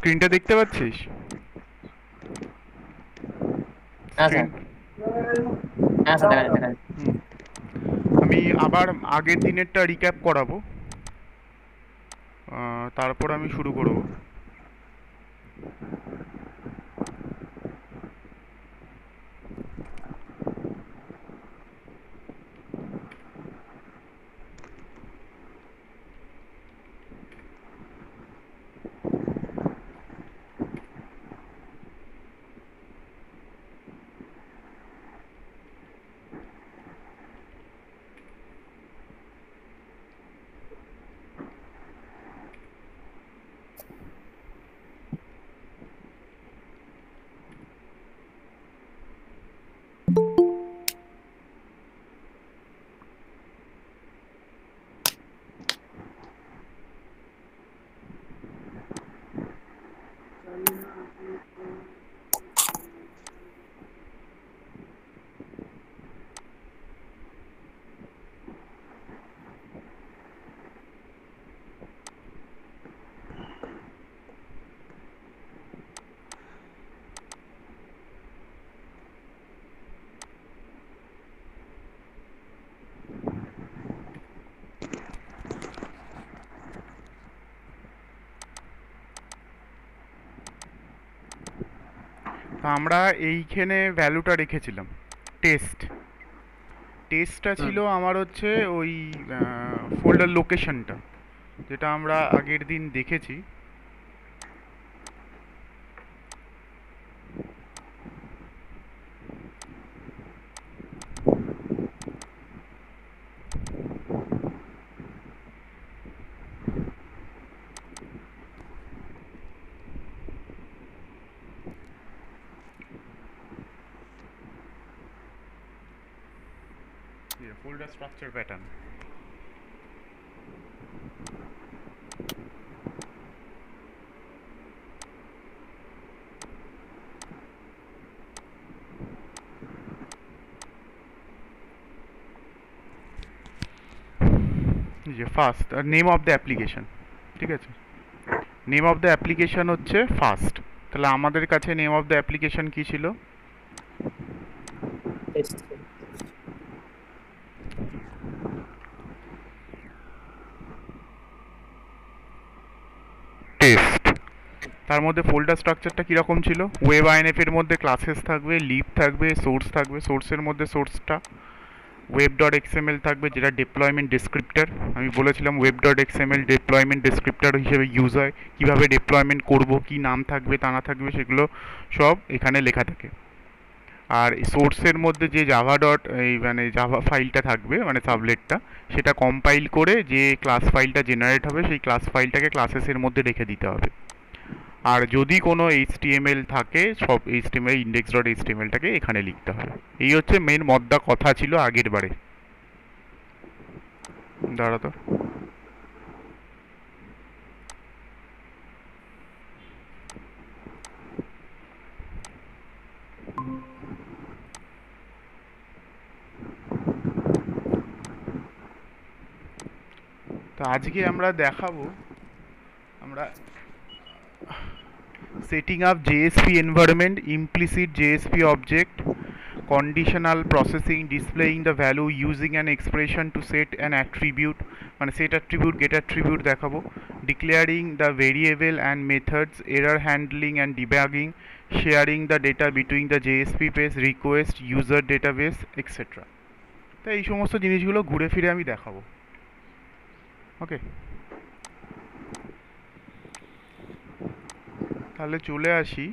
স্ক্রিনটা দেখতে পাচ্ছিস? হ্যাঁ স্ক্রিন। স্যার। হ্যাঁ স্যার, দেখা যাচ্ছে দেখা যাচ্ছে। হুম। আমি আবার আগের দিনেরটা রিক্যাপ করাবো, তারপর আমি শুরু করব। তো আমরা এইখানে ভ্যালুটা রেখেছিলাম টেস্ট। টেস্টটা হুম। ছিল আমার হচ্ছে ওই ফোল্ডার লোকেশনটা, যেটা আমরা আগের দিন দেখেছি। Folder structure pattern. যে ফার্স্ট আর নেম অফ দ্য অ্যাপ্লিকেশন, ঠিক আছে? নেম অফ দ্য অ্যাপ্লিকেশন হচ্ছে ফার্স্ট। তাহলে আমাদের কাছে নেম অফ দ্য অ্যাপ্লিকেশন কি ছিল? টেস্ট। টেস্ট। তার মধ্যে ফোল্ডার স্ট্রাকচারটা কীরকম ছিল? ওয়েব আইএনএফ এর মধ্যে ক্লাসেস থাকবে, লিভ থাকবে, সোর্স থাকবে। সোর্সের মধ্যে সোর্সটা ওয়েব ডট এক্সএমএল থাকবে, যেটা ডিপ্লয়মেন্ট ডেসক্রিপ্টর। আমি বলেছিলাম web dot XML deployment descriptor হিসেবে ইউজ হয়। কীভাবে ডিপ্লয়মেন্ট করব, কী নাম থাকবে তা না থাকবে, সেগুলো সব এখানে লেখা থাকে। আর সোর্সের মধ্যে যে জাভা ডট এই মানে জাভা ফাইলটা থাকবে, মানে সাবলেটটা, সেটা কম্পাইল করে যে ক্লাস ফাইলটা জেনারেট হবে, সেই ক্লাস ফাইলটাকে ক্লাসেসের মধ্যে রেখে দিতে হবে। আর যদি কোনো এইচটিএমএল থাকে, সব এইচটিএমএল ইন্ডেক্স ডট এইচটিএমএলটাকে এখানে লিখতে হবে। এই হচ্ছে মেন মদ্দা কথা ছিল আগের বারে। দাঁড়া তো। তো আজকে আমরা দেখাবো, আমরা setting up JSP environment, implicit JSP object, conditional processing, displaying the value using an expression to set an attribute, মানে set attribute, get attribute দেখাবো, declaring the variable and methods, error handling and debugging, sharing the data between the JSP page, request, user database, etc. তো এই সমস্ত জিনিসগুলো ঘুরে ফিরে আমি দেখাবো। ওকে, তাহলে চলে আসি।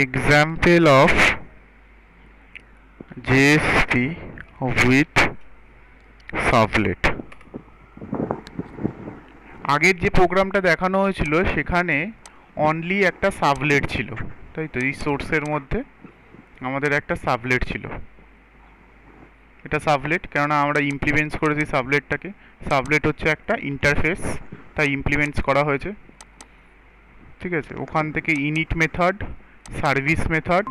Example of JSP with servlet. আগের যে প্রোগ্রামটা দেখানো হয়েছিল সেখানে অনলি একটা সার্ভলেট ছিল, তাই তো? এই সোর্সের মধ্যে আমাদের একটা সার্ভলেট ছিল। এটা সাবলেট, কেননা আমরা ইমপ্লিমেন্টস করেছি সাবলেটটাকে। সাবলেট হচ্ছে একটা ইন্টারফেস, তাই ইমপ্লিমেন্টস করা হয়েছে। ঠিক আছে, ওখান থেকে ইনিট মেথড, সার্ভিস মেথড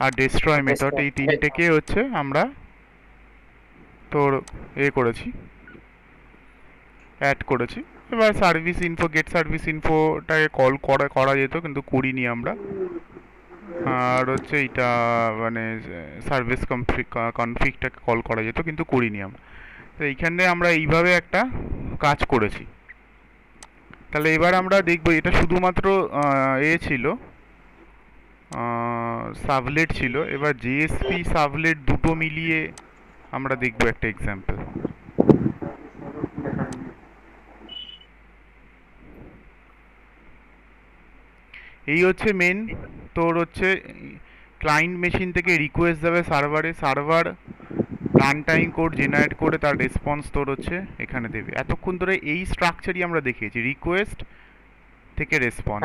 আর ডেস্ট্রয় মেথড, এই তিনটেকে হচ্ছে আমরা তোর করেছি, অ্যাড করেছি। এবার সার্ভিস ইনফো, গেট সার্ভিস ইনফোটাকে কল করা যেত, কিন্তু করিনি আমরা। আর হচ্ছে এইটা মানে সার্ভিস কনফিগটাকে কল করা যেত, কিন্তু করিনি আমরা। তো এইখানে আমরা এইভাবে একটা কাজ করেছি। তাহলে এবার আমরা দেখব, এটা শুধুমাত্র ছিল, সাবলেট ছিল। এবার জেএসপি সাবলেট দুটো মিলিয়ে আমরা দেখব একটা এক্সাম্পল। এই হচ্ছে মেন, তোর হচ্ছে ক্লায়েন্ট মেশিন থেকে রিকোয়েস্ট যাবে সার্ভারে, server run time code generate করে তার রেসপন্স তোর হচ্ছে এখানে দেবে। এতক্ষণ ধরে এই স্ট্রাকচারই আমরা দেখিয়েছি, রিকোয়েস্ট থেকে রেসপন্স,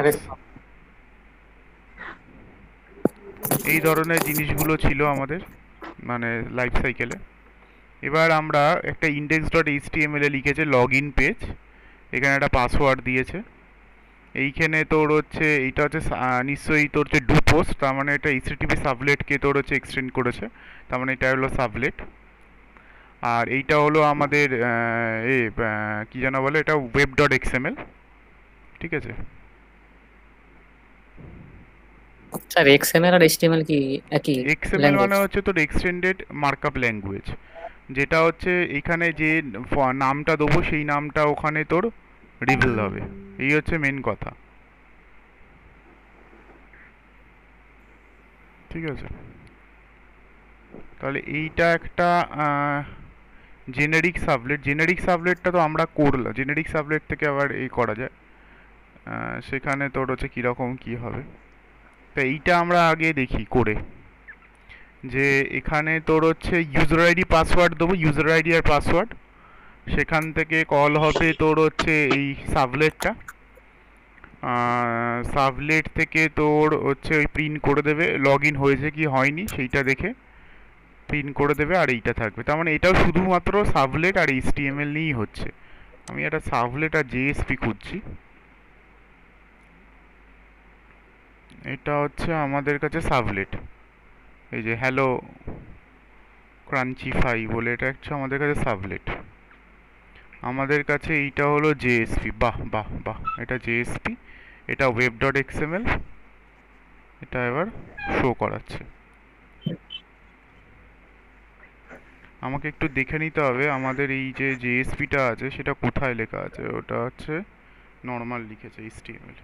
এই ধরনের জিনিসগুলো ছিল আমাদের মানে লাইফ সাইকেলে। এবার আমরা একটা index ডট এইচটিএমএল এ লিখেছে লগ ইন পেজ, এখানে একটা পাসওয়ার্ড দিয়েছে। এইখানে তোর হচ্ছে এইটা হচ্ছে নিশ্চয়ই তোর হচ্ছে ডু পোস্ট, তার মানে এটা এইচটিটিপি সাবলেটকে তোর হচ্ছে এক্সটেন্ড করেছে, তার মানে এটা হলো সাবলেট। আর এইটা হলো আমাদের কি যেন বলে, এটা ওয়েব ডট এক্সএমএল। ঠিক আছে, স্যার এক্সএমএল আর এইচটিএমএল কি একই এক্সএমএল ল্যাঙ্গুয়েজ? মানে হচ্ছে তোর এক্সটেন্ডেড মার্কআপ ল্যাঙ্গুয়েজ, যেটা হচ্ছে এখানে যে নামটা দেবো সেই নামটা ওখানে তোর রিভিল হবে, এই হচ্ছে মেন কথা। ঠিক আছে, তাহলে এইটা একটা জেনেরিক সাবলেট। জেনেরিক সাবলেটটা তো আমরা করলাম, জেনেরিক সাবলেট থেকে আবার এই করা যায়, সেখানে তোর হচ্ছে কীরকম কী হবে। তো এইটা আমরা আগে দেখি করে, যে এখানে তোর হচ্ছে ইউজার আইডি পাসওয়ার্ড দেবো, ইউজার আইডি আর পাসওয়ার্ড, সেখান থেকে কল হবে তোর হচ্ছে এই সাবলেটটা। সাবলেট থেকে তোর হচ্ছে ওই প্রিন্ট করে দেবে লগ ইন হয়েছে কি হয়নি সেইটা দেখে প্রিন্ট করে দেবে, আর এইটা থাকবে। তার মানে এটাও শুধুমাত্র সাবলেট আর এইচটিএমএল নিয়েই হচ্ছে। আমি একটা সাবলেট আর জেএসপি খুঁজছি, এটা হচ্ছে আমাদের কাছে সাবলেট, এই যে হ্যালো ক্রাঞ্চিফাই বলে, এটা হচ্ছে আমাদের কাছে সাবলেট। আমাদের কাছে এইটা হলো জেএসপি, বাহ বাহ বাহ, এটা জেএসপি, এটা ওয়েব ডট এক্সএমএল, এটা এবার শো করাচ্ছে। আমাকে একটু দেখে নিতে হবে আমাদের এই যে জেএসপিটা আছে সেটা কোথায় লেখা আছে, ওটা হচ্ছে নর্মাল লিখেছে এইচটিএমএল।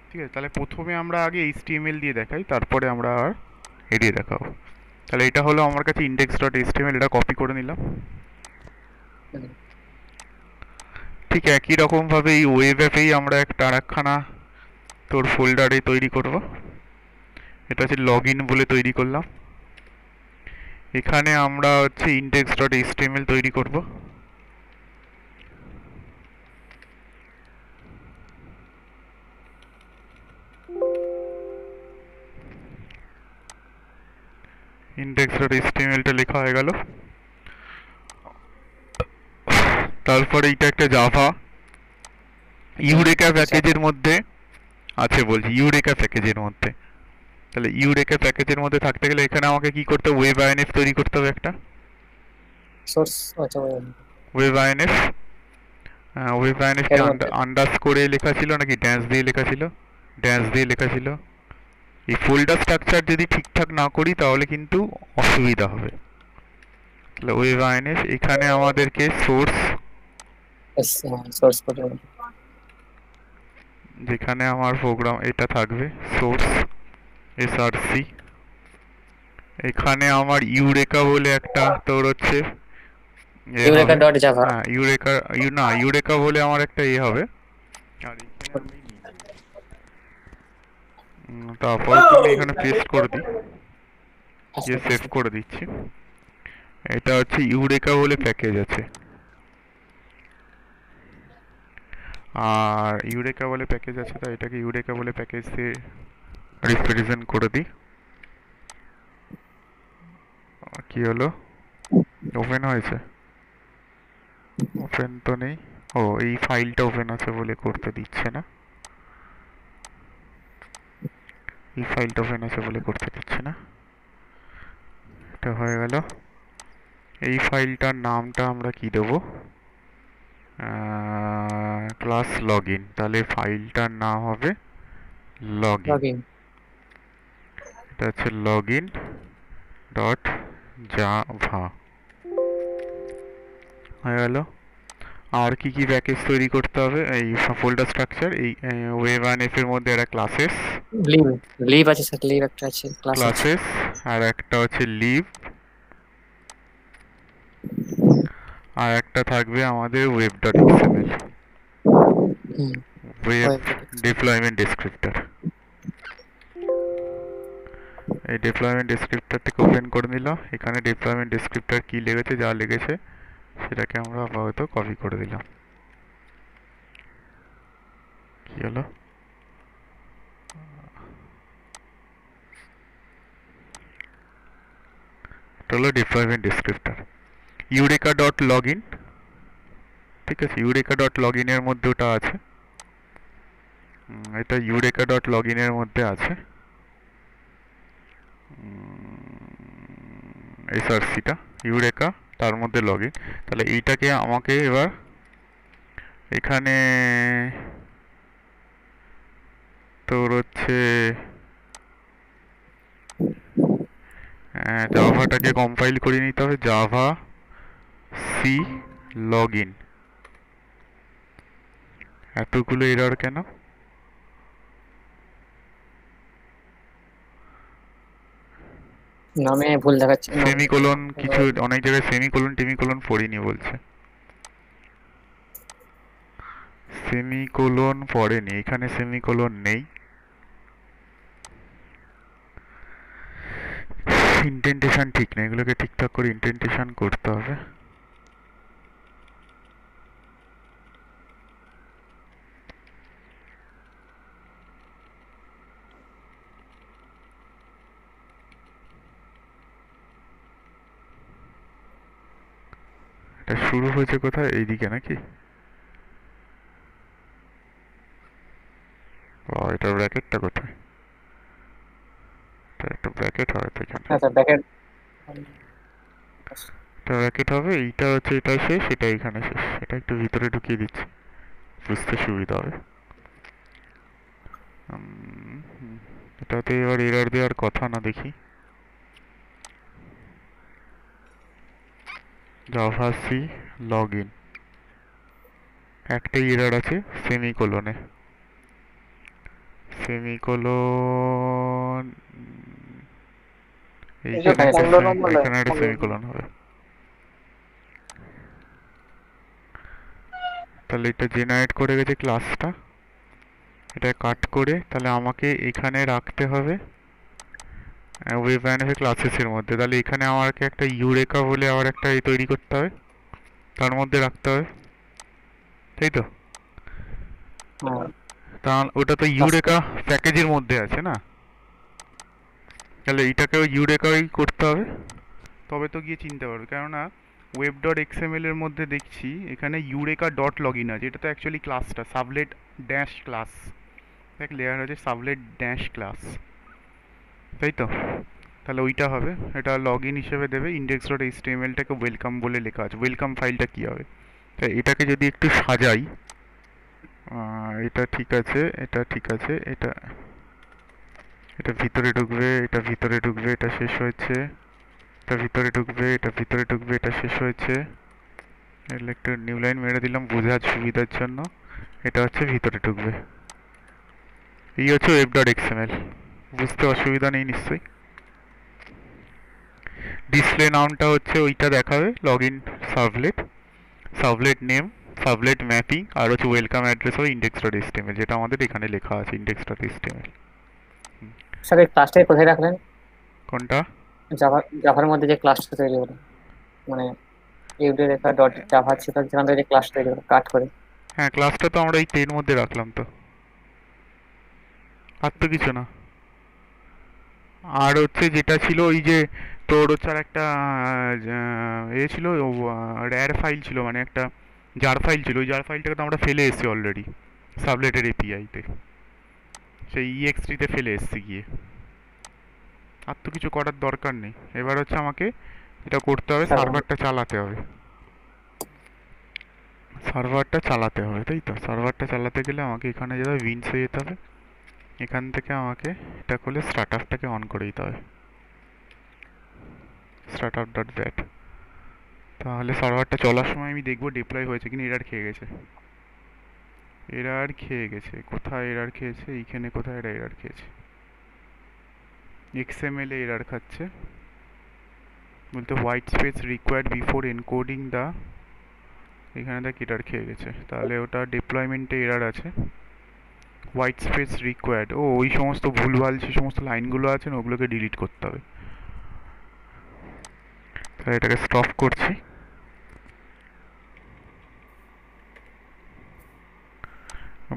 ঠিক আছে, তাহলে প্রথমে আমরা আগে এইচটিএমএল দিয়ে দেখাই, তারপরে আমরা আর দিয়ে দেখাবো। তাহলে এটা হলো আমার কাছে ইন্ডেক্স ডট এইচটিএমএল, এটা কপি করে নিলাম। ঠিক একই রকমভাবে এই ওয়েব অ্যাপেই আমরা একটা আরেকখানা তোর ফোল্ডারে তৈরি করব, এটা হচ্ছে লগ ইন বলে তৈরি করলাম। এখানে আমরা হচ্ছে ইন্ডেক্স ডট এইচটিএমএল তৈরি করব। ইন্ডেক্স ডট এইচটিএমএলটা লেখা হয়ে গেল। তারপরে এইটা একটা জাভা ইউরেকা প্যাকেজের মধ্যে আছে, বলছি ইউরেকা প্যাকেজের মধ্যে। তাহলে ইউরেকা প্যাকেজের মধ্যে থাকতে গেলে এখানে আমাকে কি করতে হবে, ওয়েব আইএনএফ তৈরি করতে হবে একটা সোর্স আচ্ছা ওয়েব আইএনএফ। ওয়েব আইএনএফ কি আন্ডারস্কোরে লেখা ছিল নাকি ড্যাশ দিয়ে লেখা ছিল? ড্যাশ দিয়ে লেখা ছিল। এই ফোল্ডার স্ট্রাকচার যদি ঠিকঠাক না করি তাহলে কিন্তু অসুবিধা হবে। তাহলে ওয়েব আইএনএফ, এখানে আমাদেরকে সোর্স, সোর্স কোড, যেখানে আমার প্রোগ্রাম এটা থাকবে সোর্স এসআরসি। এখানে আমার ইউরেকা বলে একটা তোর হচ্ছে ইউরেকা ডট জাভা। হ্যাঁ ইউরেকা, না ইউরেকা বলে আমার একটা হবে। আর এখানে আমি তারপরে তুমি এখানে পেস্ট করে দিই, সেভ করে দিচ্ছি। এটা হচ্ছে ইউরেকা বলে প্যাকেজ আছে, আর ইউরেকা বলে প্যাকেজ আছে, তাই এটাকে ইউরেকা বলে প্যাকেজ দিয়ে রিপ্রেজেন্ট করে দিই। কি হলো? ওপেন হয়েছে? ওপেন তো নেই। ও, এই ফাইলটা ওপেন আছে বলে করতে দিচ্ছে না। এই ফাইলটা ওপেন আছে বলে করতে দিচ্ছে না। এটা হয়ে গেল। এই ফাইলটার নামটা আমরা কি দেবো? Class log in. তাহলে ফাইলটার নাম হবে লগ ইন। লগইন। এটা হচ্ছে লগ ইন ডট জাভা। হয়ে গেল। আর কি কি প্যাকেজ তৈরি করতে হবে? এই ফোল্ডার স্ট্রাকচার, এই ওয়েব এফ এর মধ্যে একটা ক্লাসেস। লিভ। লিভ আছে স্যার, লিভ একটা আছে, ক্লাস আছে। ক্লাসেস আর একটা হচ্ছে লিভ। আর একটা থাকবে আমাদের ওয়েব ডট এক্সএমএল, হুম। Web web. Deployment descriptor. এই ডিপ্লয়মেন্ট ডেসক্রিপ্টর থেকে ওপেন করে নিলাম। এখানে ডিপ্লয়মেন্ট ডেসক্রিপ্টর কি লেগেছে, যা লেগেছে সেটাকে আমরা আপাতত কপি করে দিলাম। কি হলো? এটা হলো deployment descriptor. Eureka dot log in, ঠিক আছে, ইউরেকা ডট লগ ইনের মধ্যে ওটা আছে। এটা ইউরেকা ডট লগ ইনের মধ্যে আছে এসআরসিটা, ইউরেকা, তার মধ্যে লগ ইন। তাহলে এইটাকে আমাকে এবার এখানে তোর হচ্ছে জাভাটাকে কম্পাইল করে নিতে হবে। Javac log in. এতগুলো এরর কেন? নামে ভুল দেখাচ্ছে, নাম। সেমিকোলন কিছু অনেক জায়গায় সেমিকোলন টেমিকোলন পড়িনি বলছে। সেমিকোলন পড়েনি, এখানে সেমিকোলন নেই। ইন্ডেন্টেশন ঠিক নেই, এগুলোকে ঠিকঠাক করে ইন্ডেন্টেশন করতে হবে। এটা শুরু হয়েছে কোথায়? এইদিকে নাকি? এটার ব্র্যাকেটটা কোথায়? এটা একটা ব্র্যাকেট হবে তো এখানে। হ্যাঁ স্যার, ব্যাকের। এটা ব্র্যাকেট হবে, এইটা হচ্ছে এটা শেষ, এটা এখানে শেষ। এটা একটু ভিতরে ঢুকিয়ে দিচ্ছি, বুঝতে সুবিধা হবে। এটাতে এবার এরর দেওয়ার কথা না, দেখি। জাভা সি লগ ইন, একটাই এরর আছে, সেমিকোলনে। সেমিকোলন এইখানে একটা এখানে একটা সেমিকোলন হবে। তাহলে এটা জেনারেট করে গেছে ক্লাসটা, এটা কাট করে তাহলে আমাকে এখানে রাখতে হবে ওয়েব ম্যানেজার ক্লাসেসের মধ্যে। তাহলে এখানে আমাকে একটা ইউরেকা বলে আবার একটা তৈরি করতে হবে, তার মধ্যে রাখতে হবে, তাই তো? তা ওটা তো ইউরেকা প্যাকেজের মধ্যে আছে না, তাহলে এইটাকেও ইউরেকাই করতে হবে, তবে তো গিয়ে চিনতে পারবে। কেননা ওয়েব ডট এক্সএমএল এর মধ্যে দেখছি এখানে ইউরেকা ডট লগ ইন আছে, এটা তো অ্যাকচুয়ালি ক্লাসটা সাবলেট ড্যাশ ক্লাস, দেখ লেয়ার আছে সাবলেট ড্যাশ ক্লাস, তাই তো? তাহলে ওইটা হবে, এটা লগ ইন হিসেবে দেবে। ইন্ডেক্স ডট এইচটিএমএলটাকে ওয়েলকাম বলে লেখা আছে। ওয়েলকাম ফাইলটা কী হবে? তাই এটাকে যদি একটু সাজাই, এটা ঠিক আছে, এটা ঠিক আছে, এটা এটা ভিতরে ঢুকবে, এটা ভিতরে ঢুকবে, এটা শেষ হয়েছে, এটা ভিতরে ঢুকবে, এটা ভিতরে ঢুকবে, এটা শেষ হয়েছে। এর একটা নিউ লাইন মেরে দিলাম বোঝার সুবিধার জন্য। এটা হচ্ছে ভিতরে ঢুকবে। এই হচ্ছে ওয়েব ডট এক্সএমএল, বুঝতে অসুবিধা নেই নিশ্চয়ই। ডিসপ্লে নামটা হচ্ছে ওইটা দেখাবে, log in servlet, servlet name, servlet mapping, আর হচ্ছে ওয়েলকাম অ্যাড্রেস হবে ইন্ডেক্স ডট এইচটিএমএল, যেটা আমাদের এখানে লেখা আছে ইন্ডেক্স ডট এইচটিএমএল। স্যার এই ক্লাসটাকে কোথায় রাখলেন? কোনটা? জাভার মধ্যে যে ক্লাসটা তৈরি হলো, মানে ইউরেকা ডট জাভা ছিল, যেখান থেকে যে ক্লাস তৈরি হলো কাট করে। হ্যাঁ, ক্লাসটা তো আমরা এই টেন মধ্যে রাখলাম তো, আর তো কিছু না। আর হচ্ছে যেটা ছিল ওই যে তোর হচ্ছে আর একটা এ ছিল, র্যার ফাইল ছিল, মানে একটা জার ফাইল ছিল। ওই জার ফাইলটাকে তো আমরা ফেলে এসেছি অলরেডি সাবলেটের এপিআইতে, সেই EXT-তে ফেলে এসেছি গিয়ে। আর তো কিছু করার দরকার নেই। এবার হচ্ছে আমাকে এটা করতে হবে, সার্ভারটা চালাতে হবে। সার্ভারটা চালাতে হবে, তাই তো? সার্ভারটা চালাতে গেলে আমাকে এখানে যেতে হবে, উইন্ডোজে যেতে হবে। এখান থেকে আমাকে এটা খুলে স্টার্ট আপটাকে অন করে দিতে হবে, স্টার্ট আপ ডট ব্যাট। তাহলে সার্ভারটা চলার সময় আমি দেখবো ডিপ্লয় হয়েছে কিনা। এরার খেয়ে গেছে, এরার খেয়ে গেছে। কোথায় এরার খেয়েছে? এইখানে কোথায় এটা এরার খেয়েছে? XML এ এরার খাচ্ছে, বলতে white space required before encoding দা। এখানে দেখ এরার খেয়ে গেছে, তাহলে ওটা ডিপ্লয়মেন্টে এরার আছে। হোয়াইট স্পেস রিকোয়ার্ড, ও ওই সমস্ত ভুলভাল যে সমস্ত লাইনগুলো আছে না, ওগুলোকে ডিলিট করতে হবে। তাহলে এটাকে স্টপ করছি।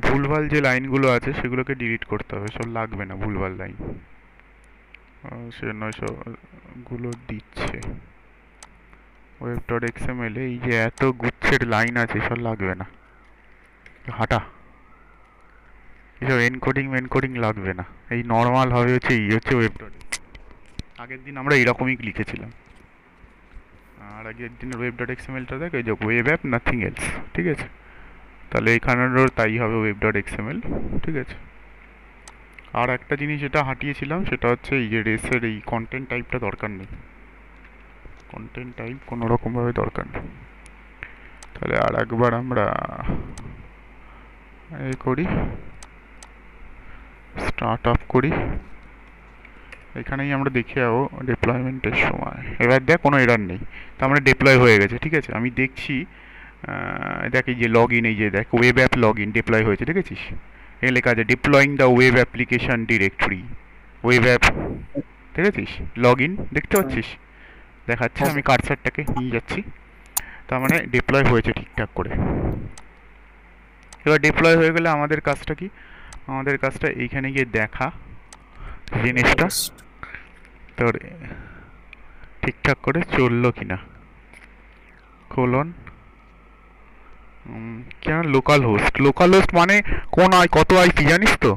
ভুলভাল যে লাইনগুলো আছে সেগুলোকে ডিলিট করতে হবে, সব লাগবে না ভুলভাল লাইন। সেজন্য সবগুলো দিচ্ছে। ওয়েব ডট এক্সএমএল এই যে এত গুচ্ছের লাইন আছে, সব লাগবে না, হাঁটা। এসব এনকোডিং লাগবে না। এই নর্মাল হবে হচ্ছে এই হচ্ছে ওয়েব ডট। আগের দিন আমরা এরকমই লিখেছিলাম। আর আগের দিনের ওয়েব ডট এক্সএমএলটা দেখ, এই যে ওয়েব অ্যাপ নাথিং এলস, ঠিক আছে? তাহলে এখানেরও তাই হবে, ওয়েব ডট এক্সএমএল, ঠিক আছে? আর একটা জিনিস যেটা হাঁটিয়েছিলাম সেটা হচ্ছে এই যে রেসের এই কন্টেন্ট টাইপটা দরকার নেই, কন্টেন্ট টাইপ কোনো রকমভাবে দরকার নেই। তাহলে আর একবার আমরা এ করি, স্টার্ট আপ করি। এখানেই আমরা দেখে যাবো ডিপ্লয়মেন্টের সময়। এবার দেখ কোনো এরার নেই, তার মানে ডিপ্লয় হয়ে গেছে, ঠিক আছে? আমি দেখছি, দেখ এই যে লগ ইন, এই যে দেখ web app log in deploy হয়েছে, দেখেছিস? এখানে লেখা আছে ডিপ্লয়িং the web application directory, web app, দেখেছিস? লগ ইন দেখতে পাচ্ছিস, দেখাচ্ছে। আমি কার্সারটাকে নিয়ে যাচ্ছি, তার মানে ডিপ্লয় হয়েছে ঠিকঠাক করে। এবার ডিপ্লয় হয়ে গেলে আমাদের কাজটা কি? আমাদের কাজটা এইখানে গিয়ে দেখা জিনিসটা তোর ঠিকঠাক করে চললো কিনা। কোলন কেন লোকাল হোস্ট? লোকাল হোস্ট মানে কোন কত আইপি জানিস তো?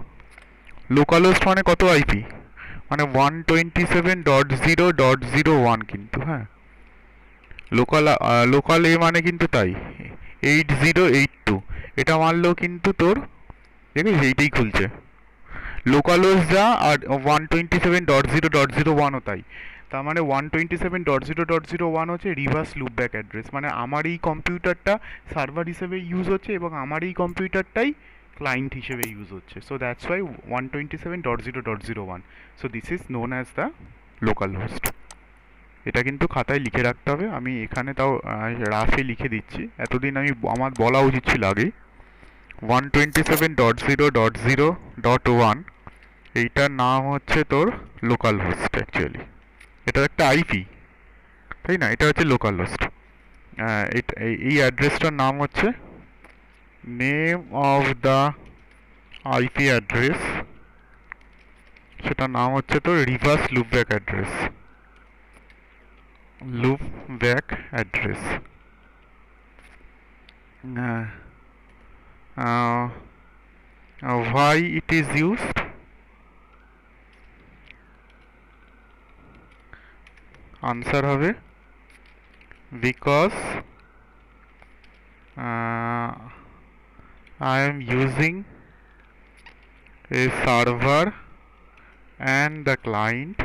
লোকাল হোস্ট মানে কত আইপি? মানে 127.0.0.1 কিন্তু, হ্যাঁ। লোকাল এ মানে কিন্তু তাই 8082, এটা মানলেও কিন্তু তোর দেখিস এইটাই খুলছে। লোকাল হোস্ট যা, আর 127.0.0.1ও তাই। তার মানে 127.0.0.1 হচ্ছে রিভার্স লুপব্যাক অ্যাড্রেস, মানে আমার এই কম্পিউটারটা সার্ভার হিসেবে ইউজ হচ্ছে এবং আমার এই কম্পিউটারটাই ক্লায়েন্ট হিসেবে ইউজ হচ্ছে। So that's why 127.0.0.1। So this is known as the local host. এটা কিন্তু খাতায় লিখে রাখতে হবে। আমি এখানে তাও রাফে লিখে দিচ্ছি, এতদিন আমার বলা উচিত ছিল আগেই। 127.0.0.1 এইটার নাম হচ্ছে তোর লোকাল হোস্ট। অ্যাকচুয়ালি এটা একটা আইপি, তাই না? এটা হচ্ছে লোকাল হোস্ট। এই অ্যাড্রেসটার নাম হচ্ছে name of the IP address, সেটার নাম হচ্ছে তোর reverse loopback address, loopback address. why it is used? Answer হবে because I am using a server and the client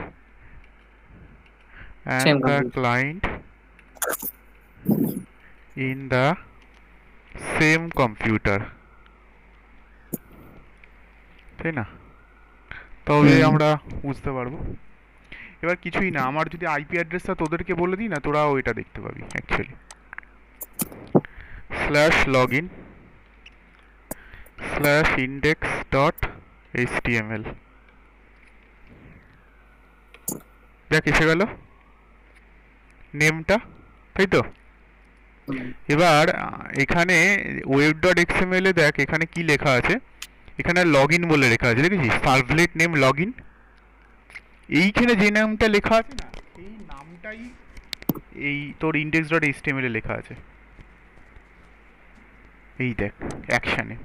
Same the computer. client in the same computer, তাই না? তবে আমরা বুঝতে পারবো। এবার কিছুই না, আমার যদি আইপি অ্যাড্রেসটা তোদেরকে বলে দিই না, তোরাও এটা দেখতে পাবি অ্যাকচুয়ালি। /login /index.html, দেখ এসে গেল নেমটা, তাই তো? এবার এখানে ওয়েব ডট এক্সএমএল এ দেখ এখানে কি লেখা আছে, এখানে লগ ইন বলে লেখা আছে, দেখেছিস? Servlet name log in. এইখানে যে নামটা লেখা আছে না, এই নাম নামটাই এই তোর ইন্ডেক্স ডট এইচটিএমএল এ লেখা আছে, এই দেখ অ্যাকশানে।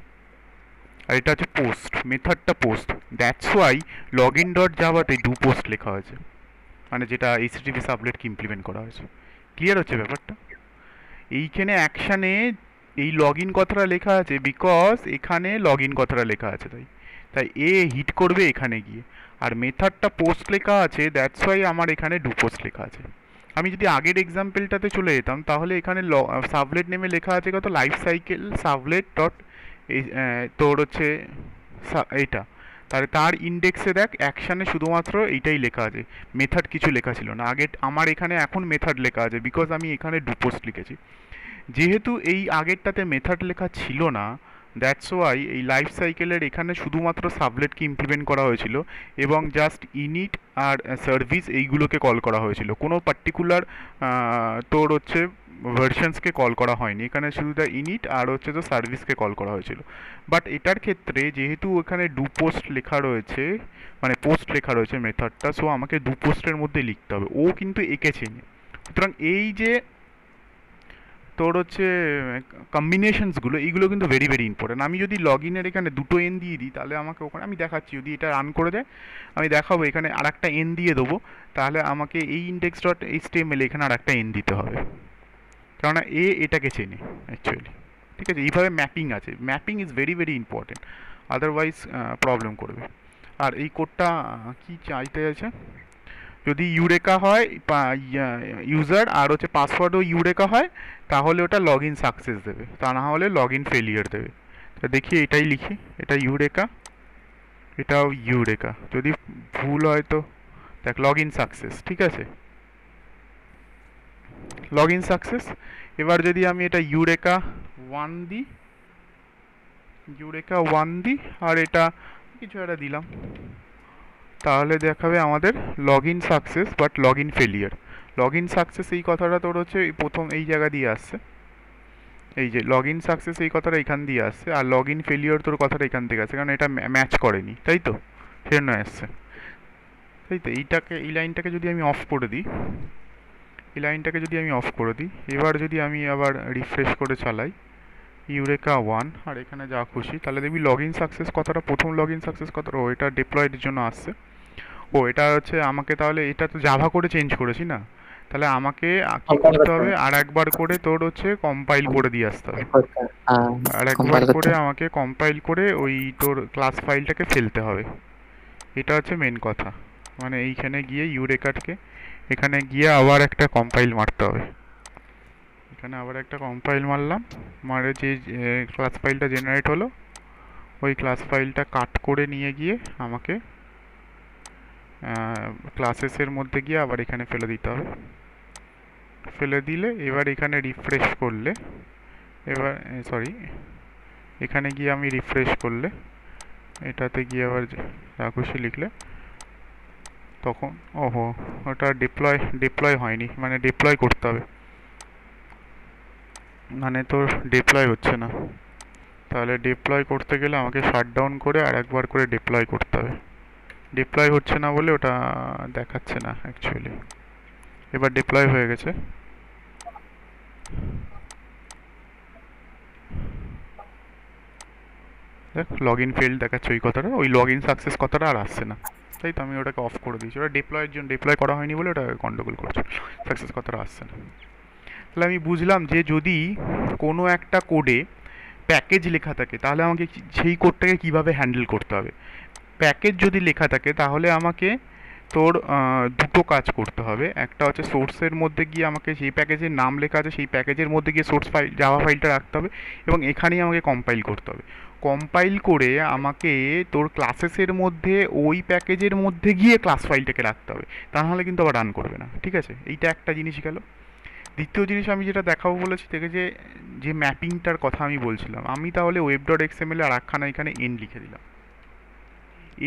আর এটা হচ্ছে পোস্ট, মেথডটা post, that's why log in dot জাভাতে ডু পোস্ট লেখা হয়েছে, মানে যেটা এইচটিটিপি সাবলেটকে ইমপ্লিমেন্ট করা হয়েছে। ক্লিয়ার হচ্ছে ব্যাপারটা? এইখানে অ্যাকশানে এই লগ ইন কথাটা লেখা আছে বিকজ এখানে লগ ইন কথাটা লেখা আছে, তাই তাই এ হিট করবে এখানে গিয়ে। আর মেথডটা পোস্ট লেখা আছে, দ্যাটস ওয়াই আমার এখানে ডু পোস্ট লেখা আছে। আমি যদি আগের এক্সাম্পলটাতে চলে যেতাম তাহলে এখানে সাবলেট নেমে লেখা আছে কত, লাইফ সাইকেল সাবলেট ডট তোর হচ্ছে এইটা, তাহলে তার ইন্ডেক্সে দেখ অ্যাকশানে শুধুমাত্র এইটাই লেখা আছে, মেথড কিছু লেখা ছিল না আগে। আমার এখানে এখন মেথড লেখা আছে বিকজ আমি এখানে ডু পোস্ট লিখেছি। যেহেতু এই আগেরটাতে মেথড লেখা ছিল না, দ্যাটস ওয়াই এই লাইফ সাইকেলের এখানে শুধুমাত্র সাবলেটকে ইমপ্লিমেন্ট করা হয়েছিল এবং জাস্ট ইনিট আর সার্ভিস এইগুলোকে কল করা হয়েছিল, কোনো পার্টিকুলার তোর হচ্ছে ভার্সনসকে কল করা হয়নি, এখানে শুধু দ্য ইনিট আর হচ্ছে তো সার্ভিসকে কল করা হয়েছিল। বাট এটার ক্ষেত্রে যেহেতু এখানে ডু পোস্ট লেখা রয়েছে, মানে পোস্ট লেখা রয়েছে মেথডটা, সো আমাকে ডু পোস্টের মধ্যে লিখতে হবে, ও কিন্তু এঁকে চেনে। সুতরাং এই যে তোর হচ্ছে কম্বিনেশনসগুলো, এইগুলো কিন্তু ভেরি ভেরি ইম্পর্টেন্ট। আমি যদি লগ ইনের এখানে দুটো এন দিয়ে দিই তাহলে আমাকে ওখানে, আমি দেখাচ্ছি যদি এটা রান করে দেয় আমি দেখাবো, এখানে আর একটা এন দিয়ে দেবো, তাহলে আমাকে এই ইন্ডেক্স ডট এইচটিএমএল এখানে আর একটা এন দিতে হবে, কেননা এ এটাকে চেনে অ্যাকচুয়ালি। ঠিক আছে, এইভাবে ম্যাপিং আছে, mapping is very very important, otherwise problem করবে। আর এই কোডটা কি চাইতে আছে, যদি ইউরেকা হয় ইউজার আর হচ্ছে পাসওয়ার্ডও ইউরেকা হয় তাহলে ওটা লগ ইন সাকসেস দেবে, তা না হলে লগ ইন ফেলিয়ার দেবে। তো দেখি এটাই লিখি, এটা ইউরেকা, এটাও ইউরেকা, যদি ভুল হয় তো দেখ লগ ইন সাকসেস, ঠিক আছে লগ ইন সাকসেস। এবার যদি আমি এটা ইউরেকা ওয়ান দিই, ইউরেকা ওয়ান দিই আর এটা কিছু একটা দিলাম, তাহলে দেখাবে আমাদের log in success but log in failure. Log in success এই কথাটা তোর হচ্ছে প্রথম এই জায়গা দিয়ে আসছে, এই যে লগ ইন সাকসেস এই কথাটা এখান দিয়ে আসছে, আর লগ ইন ফেলিয়ার তোর কথাটা এখান থেকে আসছে, কারণ এটা ম্যাচ করেনি, তাই তো সেজন্য আসছে। তাই তো এইটাকে, এই লাইনটাকে যদি আমি অফ করে দিই, এই লাইনটাকে যদি আমি অফ করে দিই, এবার যদি আমি আবার রিফ্রেশ করে চালাই ইউরেকা ওয়ান আর এখানে যা খুশি, তাহলে দেখবি লগ ইন সাকসেস কথাটা, প্রথম লগ ইন সাকসেস কথাটা ও এটা ডিপ্লয়ের জন্য আসছে। ও এটা হচ্ছে আমাকে, তাহলে এটা তো জাভা করে চেঞ্জ করেছি না, তাহলে আমাকে কি করতে হবে, আর একবার করে তোর হচ্ছে কম্পাইল করে দিয়ে আসতে হবে, আর একবার করে আমাকে কম্পাইল করে ওই তোর ক্লাস ফাইলটাকে ফেলতে হবে। এটা হচ্ছে মেন কথা, মানে এইখানে গিয়ে ইউরেকাটকে এখানে গিয়ে আবার একটা কম্পাইল মারতে হবে, এখানে আবার একটা কম্পাইল মারলাম, মারে যে ক্লাস ফাইলটা জেনারেট হলো ওই ক্লাস ফাইলটা কাট করে নিয়ে গিয়ে আমাকে ক্লাসেসের মধ্যে গিয়ে আবার এখানে ফেলে দিতে হবে। ফেলে দিলে এবার এখানে রিফ্রেশ করলে, এবার সরি এখানে গিয়ে আমি রিফ্রেশ করলে, এটাতে গিয়ে আবার যা খুশি লিখলে তখন ওহো ওটা ডিপ্লয় হয়নি, মানে ডিপ্লয় করতে হবে, মানে তোর ডিপ্লয় হচ্ছে না, তাহলে ডিপ্লয় করতে গেলে আমাকে শাটডাউন করে আর একবার করে ডিপ্লয় করতে হবে। ডিপ্লয় হচ্ছে না বলে ওটা দেখাচ্ছে না অ্যাকচুয়ালি, এবার ডিপ্লয় হয়ে গেছে। দেখ লগ ইন ফেল্ড দেখাচ্ছে ওই কথাটা, ওই লগ ইন সাকসেস কথাটা আর আসছে না, তাই তো আমি ওটাকে অফ করে দিয়েছি, ওটা ডিপ্লয়ের জন্য ডিপ্লয় করা হয়নি বলে ওটা গন্ডগোল করছে, সাকসেস কথাটা আসছে না। তাহলে আমি বুঝলাম যে যদি কোনো একটা কোডে প্যাকেজ লেখা থাকে তাহলে আমাকে সেই কোডটাকে কিভাবে হ্যান্ডেল করতে হবে। প্যাকেজ যদি লেখা থাকে তাহলে আমাকে তোর দুটো কাজ করতে হবে, একটা হচ্ছে সোর্সের মধ্যে গিয়ে আমাকে সেই প্যাকেজের নাম লেখা আছে সেই প্যাকেজের মধ্যে গিয়ে সোর্স ফাইল জাভা ফাইলটা রাখতে হবে, এবং এখানেই আমাকে কম্পাইল করতে হবে। কম্পাইল করে আমাকে তোর ক্লাসেসের মধ্যে ওই প্যাকেজের মধ্যে গিয়ে ক্লাস ফাইলটাকে রাখতে হবে, তা নাহলে কিন্তু আবার রান করবে না। ঠিক আছে, এইটা একটা জিনিস গেল। দ্বিতীয় জিনিস আমি যেটা দেখাবো বলেছি দেখে, যে যে ম্যাপিংটার কথা আমি বলছিলাম, আমি তাহলে ওয়েব ডট এক্সএমএল আর একখানা এখানে এন লিখে দিলাম।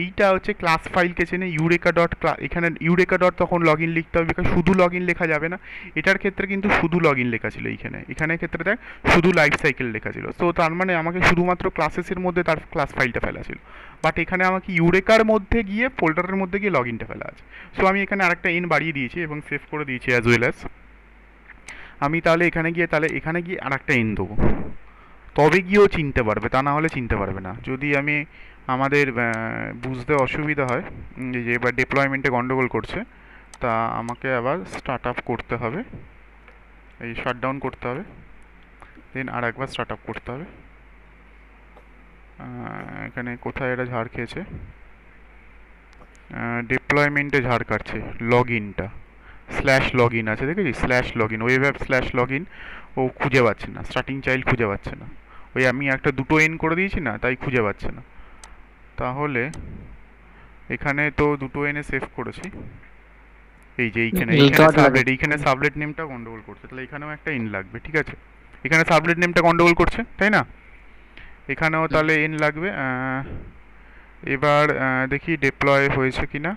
এইটা হচ্ছে ক্লাস ফাইলকে চেনে ইউরেকা ডট এখানে ইউরেকা ডট তখন লগ ইন লিখতে হবে, because শুধু লগ ইন লেখা যাবে না। এটার ক্ষেত্রে কিন্তু শুধু লগ ইন লেখা ছিল এখানে ক্ষেত্রে দেখ শুধু লাইফ সাইকেল লেখা ছিল। তো তার মানে আমাকে শুধুমাত্র ক্লাসেসের মধ্যে তার ক্লাস ফাইলটা ফেলা ছিল, বাট এখানে আমাকে ইউরেকার মধ্যে গিয়ে ফোল্ডারের মধ্যে গিয়ে লগ ইনটা ফেলা আছে। সো আমি এখানে আরেকটা ইন বাড়িয়ে দিয়েছি এবং সেভ করে দিয়েছি অ্যাজ ওয়েল অ্যাজ। আমি তাহলে এখানে গিয়ে আর একটা ইন দেবো, তবে গিয়েও চিনতে পারবে, তা না হলে চিনতে পারবে না। যদি আমি আমাদের বুঝতে অসুবিধা হয় যে এবার ডিপ্লয়মেন্টে গন্ডগোল করছে, তা আমাকে আবার স্টার্ট আপ করতে হবে, এই শাটডাউন করতে হবে, দেন আর একবার স্টার্ট আপ করতে হবে। এখানে কোথায় এটা ঝাড় খেয়েছে, ডিপ্লয়মেন্টে ঝাড় কাটছে লগ ইনটা, স্ল্যাশ লগ ইন আছে দেখেছি, slash log in, web app slash log in ও খুঁজে পাচ্ছে না, স্টার্টিং চাইল্ড খুঁজে পাচ্ছে না। ওই আমি একটা দুটো এন করে দিয়েছি না, তাই খুঁজে পাচ্ছে না। তাহলে এখানে তো দুটো এনে সেভ করেছি, এই যে এইখানে সাবলেট নেমটা গন্ডগোল করছে, তাহলে এখানেও একটা ইন লাগবে, ঠিক আছে? এখানে সাবলেট নেমটা গন্ডগোল করছে, তাই না? এখানেও তাহলে ইন লাগবে। এবার দেখি ডিপ্লয় হয়েছে কিনা।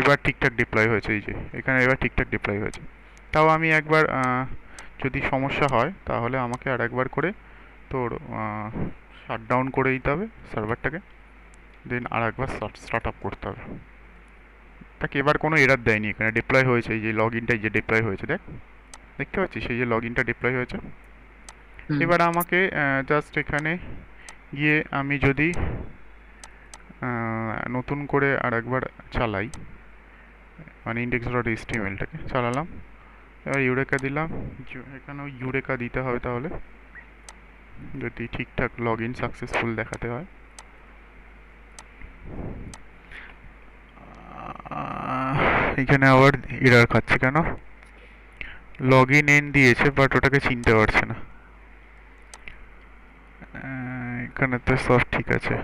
এবার ঠিকঠাক ডিপ্লয় হয়েছে, এই যে এখানে এবার ঠিকঠাক ডিপ্লয় হয়েছে। তাও আমি একবার যদি সমস্যা হয় তাহলে আমাকে আর একবার করে তোর শাটডাউন করে দিতে হবে সার্ভারটাকে, দেন আর একবার স্টার্ট আপ করতে হবে। তাকে এবার কোনো এরার দেয়নি, এখানে ডিপ্লয় হয়েছে, এই যে লগ ইনটা যে ডিপ্লয় হয়েছে দেখতে পাচ্ছিস, সেই যে লগ ইনটা ডিপ্লয় হয়েছে। এবার আমাকে জাস্ট এখানে গিয়ে আমি যদি নতুন করে আর একবার চালাই, মানে index.htmlটাকে চালালাম, এবার ইউরেকা দিলাম, এখানেও ইউরেকা দিতে হবে তাহলে যদি ঠিকঠাক লগ ইন সাকসেসফুল দেখাতে হয়। এখানে আবার এরার খাচ্ছে কেন, লগ ইন দিয়েছে বাট ওটাকে চিনতে পারছে না। এখানে তো সব ঠিক আছে।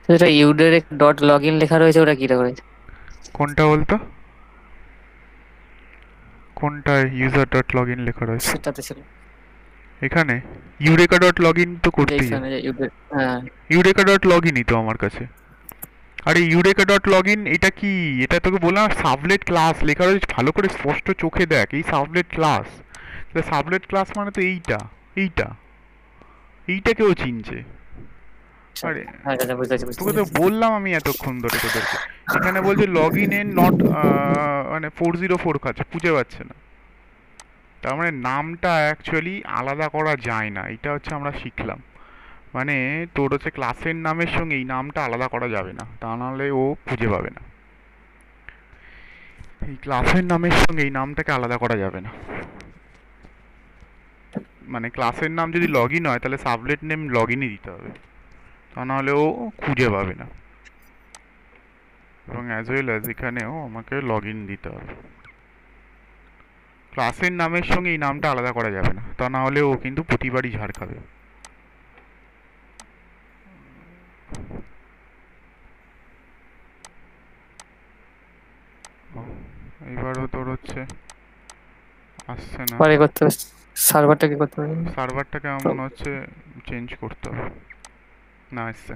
যেটা ইউডাইরেক্ট ডট লগ ইন লেখা রয়েছে ওটা কিটা করেছে? কোনটা বলতো, কোনটা ইউজার ডট লগ ইন লেখা রয়েছে? সেটাতে ছিল এখানে ইউরেকা ডট লগ ইন তো করতেই, ইউরেকা ডট লগ ইনই তো আমার কাছে। আরে ইউরেকা ডট লগ ইন এটা কি, এটা তোকে বললাম সাবলেট ক্লাস লেখা রয়েছে, ভালো করে স্পষ্ট চোখে দেখ, এই সাবলেট ক্লাস। সাবলেট ক্লাস মানে তো এইটা, এইটা এইটা কেউ চিনছে। আরে তোকে তো বললাম আমি এতক্ষণ ধরে তোদেরকে, এখানে বলছে লগ ইন নট মানে 404 খাচ্ছে, খুঁজে পাচ্ছে না। তার মানে নামটা অ্যাকচুয়ালি আলাদা করা যায় না, এটা হচ্ছে আমরা শিখলাম। মানে তোর হচ্ছে ক্লাসের নামের সঙ্গে এই নামটা আলাদা করা যাবে না, তা নাহলে ও খুঁজে পাবে না। এই ক্লাসের নামের সঙ্গে এই নামটাকে আলাদা করা যাবে না, মানে ক্লাসের নাম যদি লগ ইন হয় তাহলে সাবলেট নেম লগ ইনই দিতে হবে, তা নাহলে ও খুঁজে পাবে না। এবং অ্যাজ ওয়েল অ্যাজ এখানেও আমাকে লগ ইন দিতে হবে। ক্লাসের নামের সঙ্গে এই নামটা আলাদা করা যাবে না, তা না হলে ও কিন্তু প্রতিবারই ঝাড় খাবে। এইবারও তোর হচ্ছে আসছে না, পরে করতে হবে, সার্ভারটাকে করতে হবে, সার্ভারটাকে এমন হচ্ছে চেঞ্জ করতে হবে। না আসছে,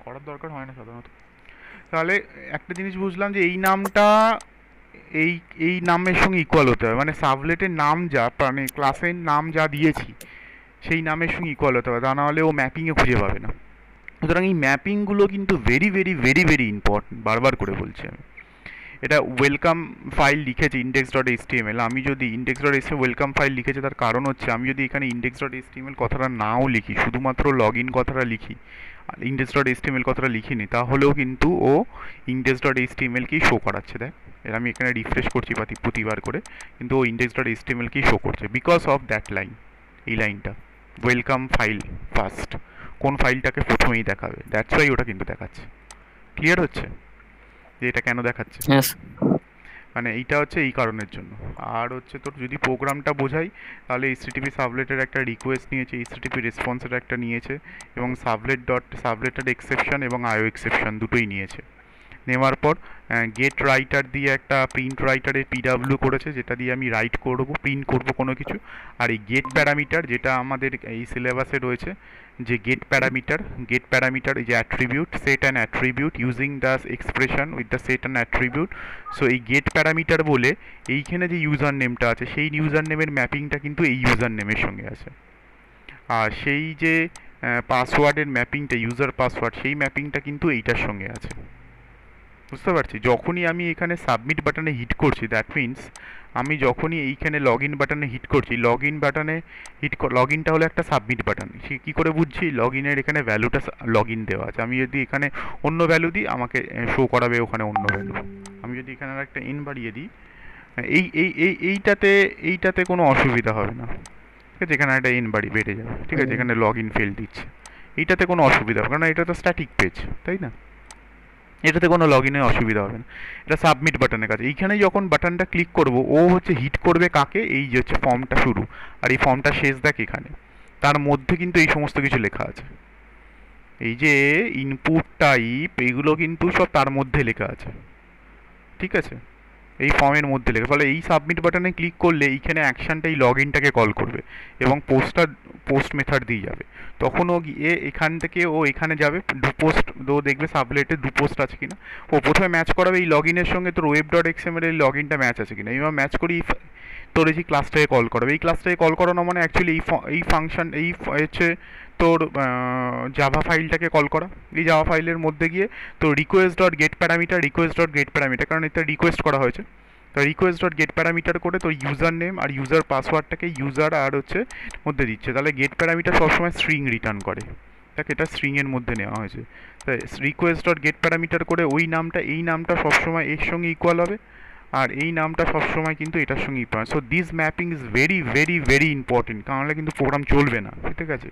করার দরকার হয় না সাধারণত। তাহলে একটা জিনিস বুঝলাম যে এই নামটা এই এই নামের সঙ্গে ইকুয়াল হতে হবে, মানে সাবলেটের নাম যা, মানে ক্লাসের নাম যা দিয়েছি সেই নামের সঙ্গে ইকুয়াল হতে হবে, তা না হলে ও ম্যাপিংয়ে খুঁজে পাবে না। সুতরাং এই ম্যাপিংগুলো কিন্তু very very very very important, বারবার করে বলছি আমি। এটা ওয়েলকাম ফাইল লিখেছে index.html, আমি যদি index.html ওয়েলকাম ফাইল লিখেছে তার কারণ হচ্ছে আমি যদি এখানে index.html কথাটা নাও লিখি, শুধুমাত্র লগ ইন কথাটা লিখি, index.html কথাটা লিখিনি, তাহলেও কিন্তু ও index.html কেই শো করাচ্ছে। দেখ এর আমি এখানে রিফ্রেশ করছি প্রতিবার করে, কিন্তু ও index.html কেই শো করছে বিকজ অফ দ্যাট লাইন, এই লাইনটা ওয়েলকাম ফাইল ফার্স্ট, কোন ফাইলটাকে প্রথমেই দেখাবে, দ্যাটস ওয়াই ওটা কিন্তু দেখাচ্ছে। ক্লিয়ার হচ্ছে যে এটা কেন দেখাচ্ছে? মানে এইটা হচ্ছে এই কারণের জন্য। আর হচ্ছে তোর যদি প্রোগ্রামটা বোঝাই তাহলে এইচটিটিপি সাবলেটের একটা রিকোয়েস্ট নিয়েছে, এইচটিটিপি রেসপন্সের একটা নিয়েছে, এবং সাবলেটের এক্সেপশন এবং আইও এক্সেপশন দুটোই নিয়েছে। নেওয়ার পর গেট রাইটার দিয়ে একটা প্রিন্ট রাইটারে পিডাব্লিউ করেছে, যেটা দিয়ে আমি রাইট করব, প্রিন্ট করব কোনো কিছু। আর এই গেট প্যারামিটার যেটা আমাদের এই সিলেবাসে রয়েছে, যে গেট প্যারামিটার এই যে attribute, set and attribute using the expression with the set and attribute. So এই গেট প্যারামিটার বলে এইখানে যে ইউজার নেমটা আছে, সেই ইউজার নেমের ম্যাপিংটা কিন্তু এই ইউজার নেমের সঙ্গে আছে। আর সেই যে পাসওয়ার্ডের ম্যাপিংটা, ইউজার পাসওয়ার্ড, সেই ম্যাপিংটা কিন্তু এইটার সঙ্গে আছে। বুঝতে পারছি? যখনই আমি এখানে সাবমিট বাটনে হিট করছি, দ্যাট মিন্স আমি যখনই এইখানে লগ ইন বাটনে হিট করছি, লগ ইন বাটনে লগ ইনটা হলো একটা সাবমিট বাটন। সে কী করে বুঝছি? লগ ইনের এখানে ভ্যালুটা লগ ইন দেওয়া আছে। আমি যদি এখানে অন্য ভ্যালু দিই, আমাকে শো করাবে ওখানে অন্য ভ্যালু। আমি যদি এখানে আর একটা ইন বাড়িয়ে দিই, এইটাতে কোনো অসুবিধা হবে না। ঠিক আছে, এখানে একটা ইন বেড়ে যাবে। ঠিক আছে, এখানে লগ ইন ফেল দিচ্ছে, এইটাতে কোনো অসুবিধা হবে, কারণ এটা তো স্ট্যাটিক পেজ, তাই না? এটাতে কোনো লগ ইনের অসুবিধা হবে না। এটা সাবমিট বাটনের কাছে। এইখানে যখন বাটনটা ক্লিক করব, ও হচ্ছে হিট করবে কাকে? এই যে হচ্ছে ফর্মটা শুরু, আর এই ফর্মটা শেষ দেখ এখানে। তার মধ্যে কিন্তু এই সমস্ত কিছু লেখা আছে। এই যে ইনপুট টাইপ, এইগুলো কিন্তু সব তার মধ্যে লেখা আছে। ঠিক আছে, এই ফর্মের মধ্যে লেখা। ফলে এই সাবমিট বাটনে ক্লিক করলে এইখানে অ্যাকশনটা এই লগ ইনটাকে কল করবে এবং পোস্ট মেথড দিয়ে যাবে। তখন ও গিয়ে এখান থেকে ও এখানে যাবে, ও দেখবে সাবলেটে পোস্ট আছে কিনা। ও প্রথমে ম্যাচ করাবে এই লগ ইনের সঙ্গে তোর ওয়েব ডট এক্সএমএল এর লগ ইনটা ম্যাচ আছে কিনা। এবার ম্যাচ করি তোর এই ক্লাসটাকে কল করাবে। এই ক্লাসটাকে কল করানো মানে অ্যাকচুয়ালি এই ফাংশন, এই হচ্ছে তোর জাভা ফাইলটাকে কল করা। এই জাভা ফাইলের মধ্যে গিয়ে তোর রিকোয়েস্ট ডট গেট প্যারামিটার, কারণ এটা রিকোয়েস্ট করা হয়েছে। তো রিকোয়েস্ট ডট গেট প্যারামিটার করে তোর ইউজার নেম আর ইউজার পাসওয়ার্ডটাকে ইউজার আর হচ্ছে মধ্যে দিচ্ছে। তাহলে গেট প্যারামিটার সবসময় স্ট্রিং রিটার্ন করে। দেখ, এটা স্ট্রিংয়ের মধ্যে নেওয়া হয়েছে। তাই রিকোয়েস্ট ডট গেট প্যারামিটার করে ওই নামটা, এই নামটা সবসময় এর সঙ্গে ইকুয়াল হবে, আর এই নামটা সবসময় কিন্তু এটার সঙ্গে equal. So this mapping is very very very important, কারণ কিন্তু প্রোগ্রাম চলবে না। ঠিক আছে,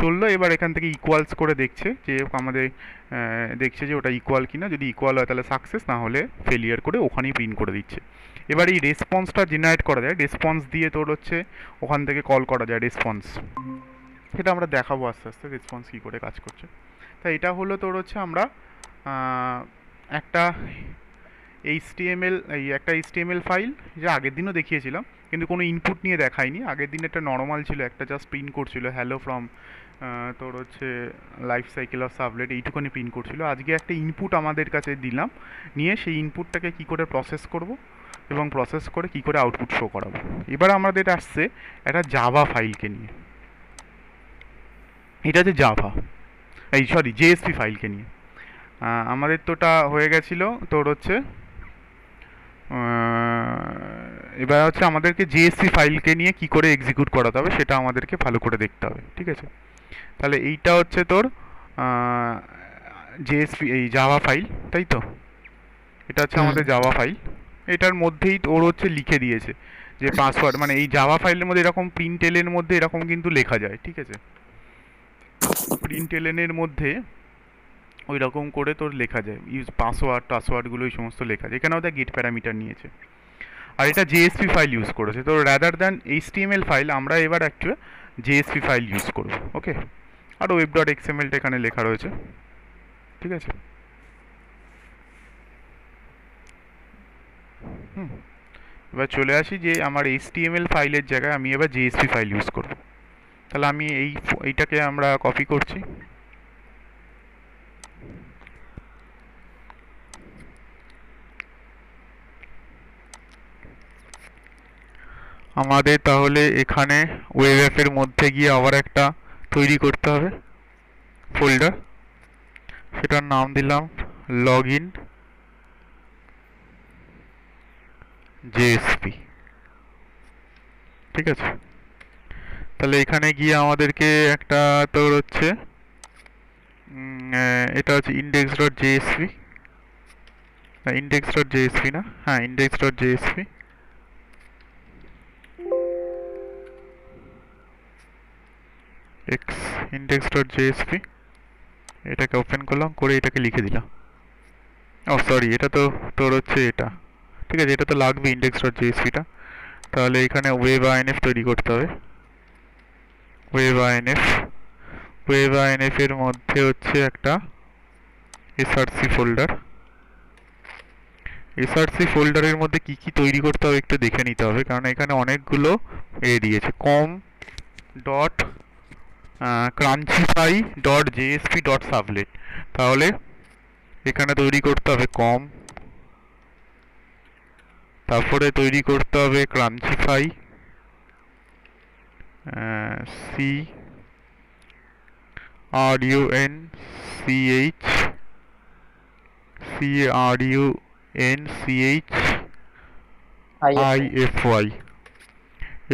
চললো। এবার এখান থেকে ইকুয়ালস করে দেখছে যে আমাদের দেখছে যে ওটা ইকুয়াল কিনা। যদি ইকুয়াল হয় তাহলে সাকসেস, না হলে ফেলিয়ার করে ওখানেই প্রিন্ট করে দিচ্ছে। এবার এই রেসপন্সটা জেনারেট করা যায়, রেসপন্স দিয়ে তোর হচ্ছে ওখান থেকে কল করা যায় রেসপন্স। সেটা আমরা দেখাবো আস্তে আস্তে রেসপন্স কী করে কাজ করছে। তাই এটা হলো তোর হচ্ছে আমরা একটা এইচটিএমএল ফাইল, যা আগের দিনও দেখিয়েছিলাম, কিন্তু কোনো ইনপুট নিয়ে দেখাইনি। আগের দিন একটা নর্মাল ছিল, একটা জাস্ট প্রিন্ট করছিল হ্যালো ফ্রম তোর হচ্ছে লাইফ সাইকেল অফ সাবলেট, এইটুকুনি প্রিন্ট করছিল। আজকে একটা ইনপুট আমাদের কাছে দিলাম, নিয়ে সেই ইনপুটটাকে কী করে প্রসেস করব এবং প্রসেস করে কী করে আউটপুট শো করাবো। এবার আমাদের আসছে একটা জাভা ফাইলকে নিয়ে। এটা হচ্ছে জাভা, জেএসপি ফাইলকে নিয়ে। আমাদের তোটা হয়ে গেছিলো তোর হচ্ছে এবার হচ্ছে আমাদেরকে জেএসপি ফাইলকে নিয়ে কি করে এক্সিকিউট করাতে হবে সেটা আমাদেরকে ভালো করে দেখতে হবে। ঠিক আছে, তাহলে এইটা হচ্ছে তোর জেএসপি, এই জাভা ফাইল, তাই তো? এটা হচ্ছে আমাদের জাভা ফাইল। এটার মধ্যেই ওর হচ্ছে লিখে দিয়েছে যে পাসওয়ার্ড, মানে এই জাভা ফাইলের মধ্যে এরকম প্রিন্ট এলের মধ্যে এরকম কিন্তু লেখা যায়। ঠিক আছে, প্রিন্ট এলেনের মধ্যে ওই রকম করে তোর লেখা যায়, পাসওয়ার্ডগুলো এই সমস্ত লেখা যায়। এখানে ওদের গেট প্যারামিটার নিয়েছে, আর এটা জেএসপি ফাইল ইউজ করেছে। তো রাদার দ্যান এইচটিএমএল ফাইল আমরা এবার একটা জেএসপি ফাইল ইউজ করব। ওকে, আর ওয়েব ডট এক্সএমএলটা এখানে লেখা রয়েছে। ঠিক আছে, এবার চলে আসি যে আমার এইচটিএমএল ফাইলের জায়গায় আমি এবার জেএসপি ফাইল ইউজ করব। তাহলে আমি এইটাকে আমরা কপি করছি, আমাদের তাহলে এখানে ওয়েব অ্যাপের মধ্যে গিয়ে আবার একটা তৈরি করতে হবে ফোল্ডার। সেটার নাম দিলাম লগ ইন জেএসপি। ঠিক আছে, তাহলে এখানে গিয়ে আমাদেরকে একটা তোর হচ্ছে এটা হচ্ছে ইন্ডেক্স ডট জেএসপি, না, হ্যাঁ index dot JSP. Index dot JSP এটাকে ওপেন করলাম, করে এটাকে লিখে দিলাম। ও সরি, এটা তো তোর হচ্ছে এটা। ঠিক আছে, এটা তো লাগবে ইন্ডেক্স ডট জেএসপিটা। তাহলে এখানে ওয়েব আইএনএফ তৈরি করতে হবে। ওয়েব আইএনএফ এর মধ্যে হচ্ছে একটা এসআরসি ফোল্ডার, এসআরসি ফোল্ডারের মধ্যে কি কি তৈরি করতে হবে একটু দেখে নিতে হবে, কারণ এখানে অনেকগুলো দিয়েছে। Com dot crunchify dot JSP dot servlet, তাহলে এখানে তৈরি করতে হবে কম, তারপরে তৈরি করতে হবে crunchify C R U N C H C R U N C H I IFI. F Y.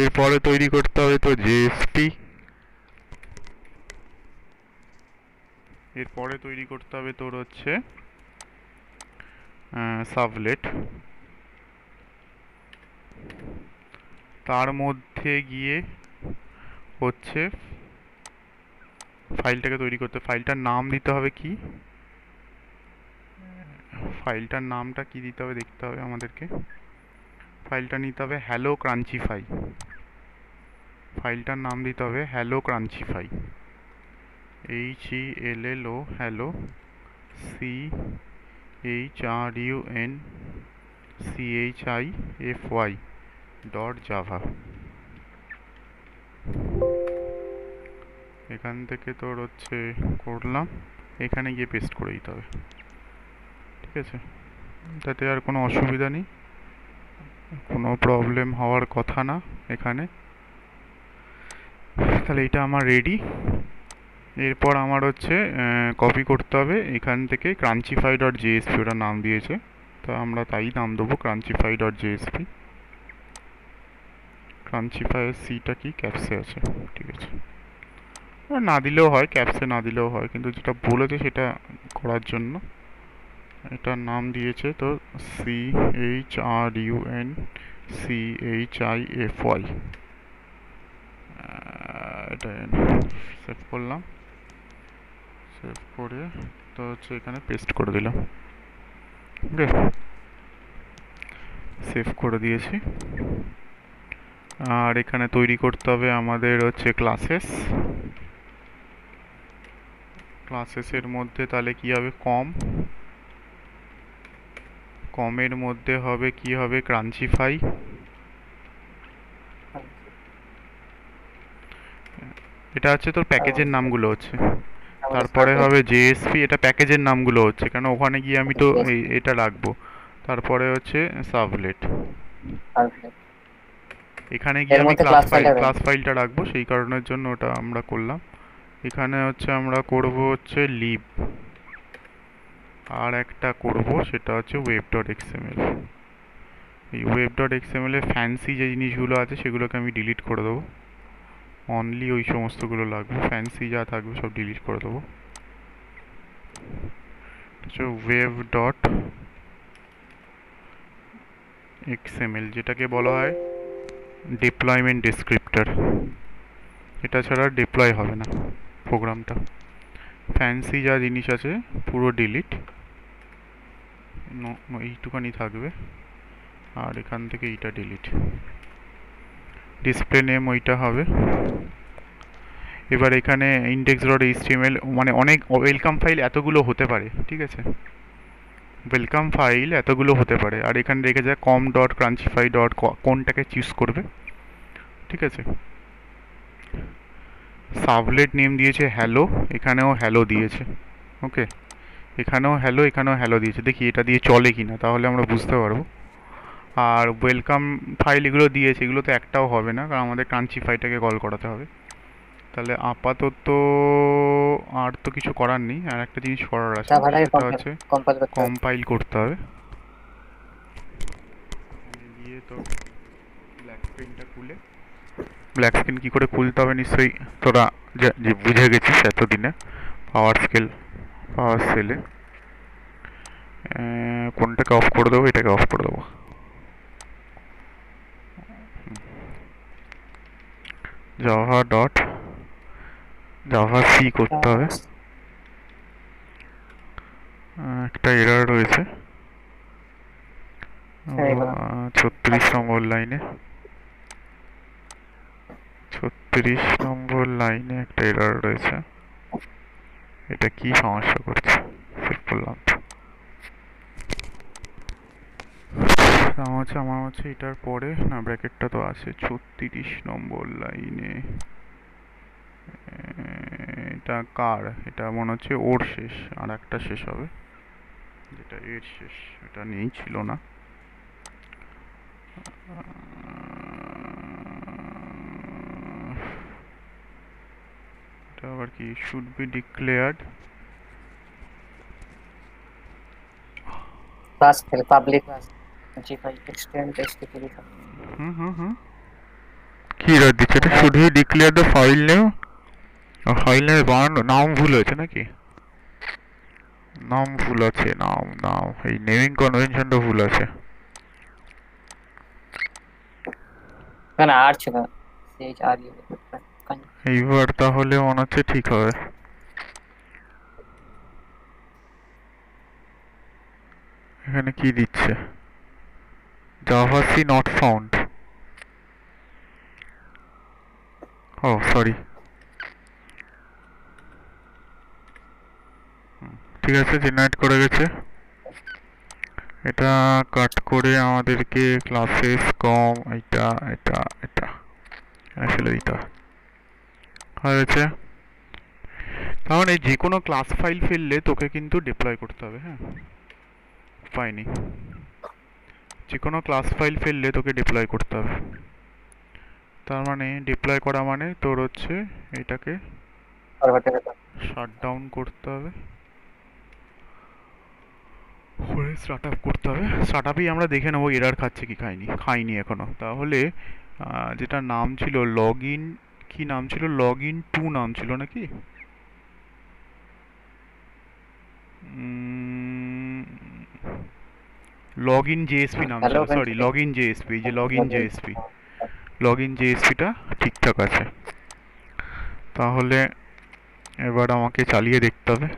এরপরে তৈরি করতে হবে তো জেএসপি, এরপরে তৈরি করতে হবে তোর হচ্ছে সাবলেট, তার মধ্যে গিয়ে হচ্ছে ফাইলটাকে তৈরি করতে, ফাইলটার নাম দিতে হবে কি, ফাইলটার নামটা কি দিতে হবে দেখতে হবে আমাদেরকে। ফাইলটা নিতে হবে হ্যালো ক্রাঞ্চিফাই, ফাইলটার নাম দিতে হবে hello crunchify, HELLO hello CHRUNCHIFY dot java. এখান থেকে তোর হচ্ছে করলাম, এখানে গিয়ে পেস্ট করে দিতে হবে, ঠিক আছে? তাতে আর কোনো অসুবিধা নেই, কোনো প্রবলেম হওয়ার কথা না এখানে। তাহলে এটা আমার রেডি। এরপর আমার হচ্ছে কপি করতে হবে এখান থেকে ক্রাঞ্চিফাই ডট জেএসপি, ওটা নাম দিয়েছে, তো আমরা তাই নাম দেবো ক্রাঞ্চিফাই ডট জেএসপি। ক্রাঞ্চিফাইয়ের সিটা কি ক্যাপসে আছে, ঠিক আছে, না দিলেও হয়, ক্যাপসে না দিলেও হয়, কিন্তু যেটা বলেছে সেটা করার জন্য এটার নাম দিয়েছে তো CHRUNCHIFY। এটা সেভ করলাম, সেভ করে তো হচ্ছে এখানে পেস্ট করে দিলাম, ওকে, সেভ করে দিয়েছি। আর এখানে তৈরি করতে হবে আমাদের হচ্ছে ক্লাসেস, ক্লাসেসের মধ্যে তাহলে কি হবে কম, কমের মধ্যে হবে কি হবে ক্রাঞ্চিফাই, এটা হচ্ছে তোর প্যাকেজের নামগুলো হচ্ছে, তারপরে হবে জেএসপি, এটা প্যাকেজের নামগুলো হচ্ছে, কেন ওখানে গিয়ে আমি তো এটা রাখবো। তারপরে হচ্ছে সাবলেট, এখানে গিয়ে আমি ক্লাস ফাইলটা রাখবো, সেই কারণের জন্য ওটা আমরা করলাম। এখানে হচ্ছে আমরা করব হচ্ছে লিব, আর একটা করব সেটা হচ্ছে ওয়েব ডট এক্সএমএল। এই ওয়েব ডট এক্সএমএল এ ফ্যান্সি যে জিনিসগুলো আছে সেগুলোকে আমি ডিলিট করে দেবো, অনলি ওই সমস্তগুলো লাগবে, ফ্যান্সি যা থাকবে সব ডিলিট করে দেবো। ওয়েব ডট এক্সএমএল যেটাকে বলা হয় ডিপ্লয়মেন্ট ডেসক্রিপ্টর, এটা ছাড়া ডিপ্লয় হবে না প্রোগ্রামটা। ফ্যান্সি যা জিনিস আছে পুরো ডিলিট, এইটুখানি থাকবে, আর এখান থেকে এইটা ডিলিট। ডিসপ্লে নেম ওইটা হবে। এবার এখানে ইন্ডেক্স ডট এইচটিএমএল, মানে অনেক ওয়েলকাম ফাইল এতগুলো হতে পারে, ঠিক আছে, ওয়েলকাম ফাইল এতগুলো হতে পারে। আর এখানে রেখে যায় কম ডট ক্রাঞ্চিফাই ডট, কোনটাকে চুজ করবে, ঠিক আছে। সাবলেট নেম দিয়েছে হ্যালো, এখানেও হ্যালো দিয়েছে, ওকে, এখানেও হ্যালো, এখানেও হ্যালো দিয়েছে। দেখি এটা দিয়ে চলে কিনা, তাহলে আমরা বুঝতে পারবো। আর ওয়েলকাম ফাইল এগুলো দিয়েছে, এগুলো তো একটাও হবে না, কারণ আমাদের ক্রাঞ্চিফাইটাকে কল করাতে হবে। তাহলে আপাতত আর তো কিছু করার নেই, আর একটা জিনিস করার আছে, সেটা হচ্ছে কম্পাইল করতে হবে। গিয়ে তো ব্ল্যাক স্ক্রিনটা খুলে, ব্ল্যাক স্ক্রিন কী করে খুলতে হবে নিশ্চয়ই তোরা যে বুঝে গেছিস এতদিনে পাওয়ার সেলে। কোনটাকে অফ করে দেবো, এটাকে অফ করে দেবো। জাভা সি করতে হবে, একটা এরর রয়েছে 36 নম্বর লাইনে, 36 নম্বর লাইনে একটা এরর রয়েছে, এটা কি সমস্যা করছে, সেভ করলাম তো। আমার হচ্ছে এটার পরে না, ব্র্যাকেটটা তো আছে 36 নম্বর লাইনে। এটা কার, এটা মনে হচ্ছে ওর শেষ, আর একটা শেষ হবে যেটা এর শেষ, এটা নেই, ছিল না। এটা আবার কি, শুড বি ডিক্লেয়ার্ড। ক্লাস থেকে পাবলিক জি5 এক্সটেন্ড টেস্টিফিকেশন। হুম, কি এরর দিচ্ছে এটা? Should he declare the file name, file নেমের বানানো নাম ভুল হয়েছে নাকি? নাম ভুল আছে, নাম এই নেমিং কনভেনশনটা ভুল আছে। না আর ছিল সিএইচ আর ইউ। এইবার তাহলে মনে হচ্ছে ঠিক হবে। এখানে কি দিচ্ছে? Javac not found. ও সরি, ঠিক আছে, জেনারেট করে গেছে। এটা কাট করে আমাদেরকে ক্লাসেস কম, এটা এটা এটা আসলে এটা হয়ে গেছে। তার মানে যে কোনো ক্লাস ফাইল ফেললে তোকে কিন্তু ডিপ্লয় করতে হবে, হ্যাঁ, উপায় নেই। যে কোনো ক্লাস ফাইল ফেললে তোকে ডিপ্লয় করতে হবে। তার মানে ডিপ্লয় করা মানে তোর হচ্ছে এটাকে শাট ডাউন করতে হবে, করে স্টার্ট আপ করতে হবে। স্টার্ট আপেই আমরা দেখে নেবো এরার খাচ্ছে কি খাইনি এখনো। তাহলে যেটা নাম ছিল লগ ইন, কি নাম ছিল, লগ ইন 2 নাম ছিল নাকি? লগ ইন জেএসপি নাম ছিল, সরি, লগ ইন জেএসপি, যে log in JSP, log in জেএসপিটা ঠিকঠাক আছে। তাহলে এবার আমাকে চালিয়ে দেখতে হবে।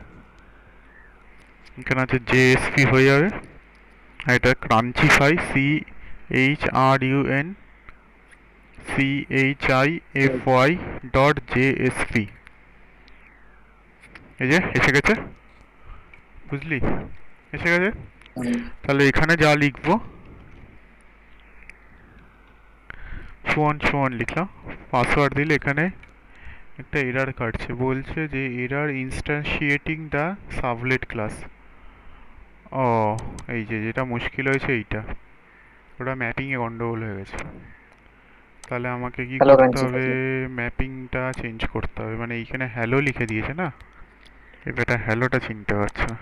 এখানে আছে জেএসপি হয়ে যাবে, আর এটা ক্রাঞ্চিফাই, CHRUNCHIFY .JSP। এই যে এসে গেছে, বুঝলি, এসে গেছে। তাহলে এখানে যা লিখবো, সুমন সুমন লিখলাম, পাসওয়ার্ড দিলে এখানে একটা এরার কাটছে, বলছে যে এরার ইনস্ট্যান্সিয়েটিং দ্য সাবলেট ক্লাস। ও, এই যে যেটা মুশকিল হয়েছে এইটা, ওটা ম্যাপিংয়ে গন্ডগোল হয়ে গেছে। তাহলে আমাকে কি করতে হবে, ম্যাপিংটা চেঞ্জ করতে হবে। মানে এইখানে হ্যালো লিখে দিয়েছে না, এটা হ্যালোটা চিনতে পারছে না।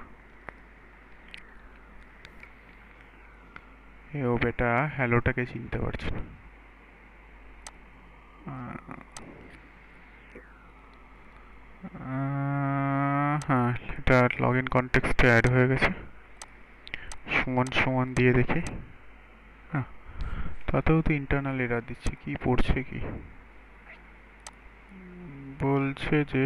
ও বেটা হ্যালোটাকে চিনতে পারছে না। হ্যাঁ, এটা লগ ইন কনটেক্সটে অ্যাড হয়ে গেছে। সমান সমান দিয়ে দেখি। হ্যাঁ, তাতেও তো ইন্টারনাল এরার দিচ্ছে, কি পড়ছে কি, বলছে যে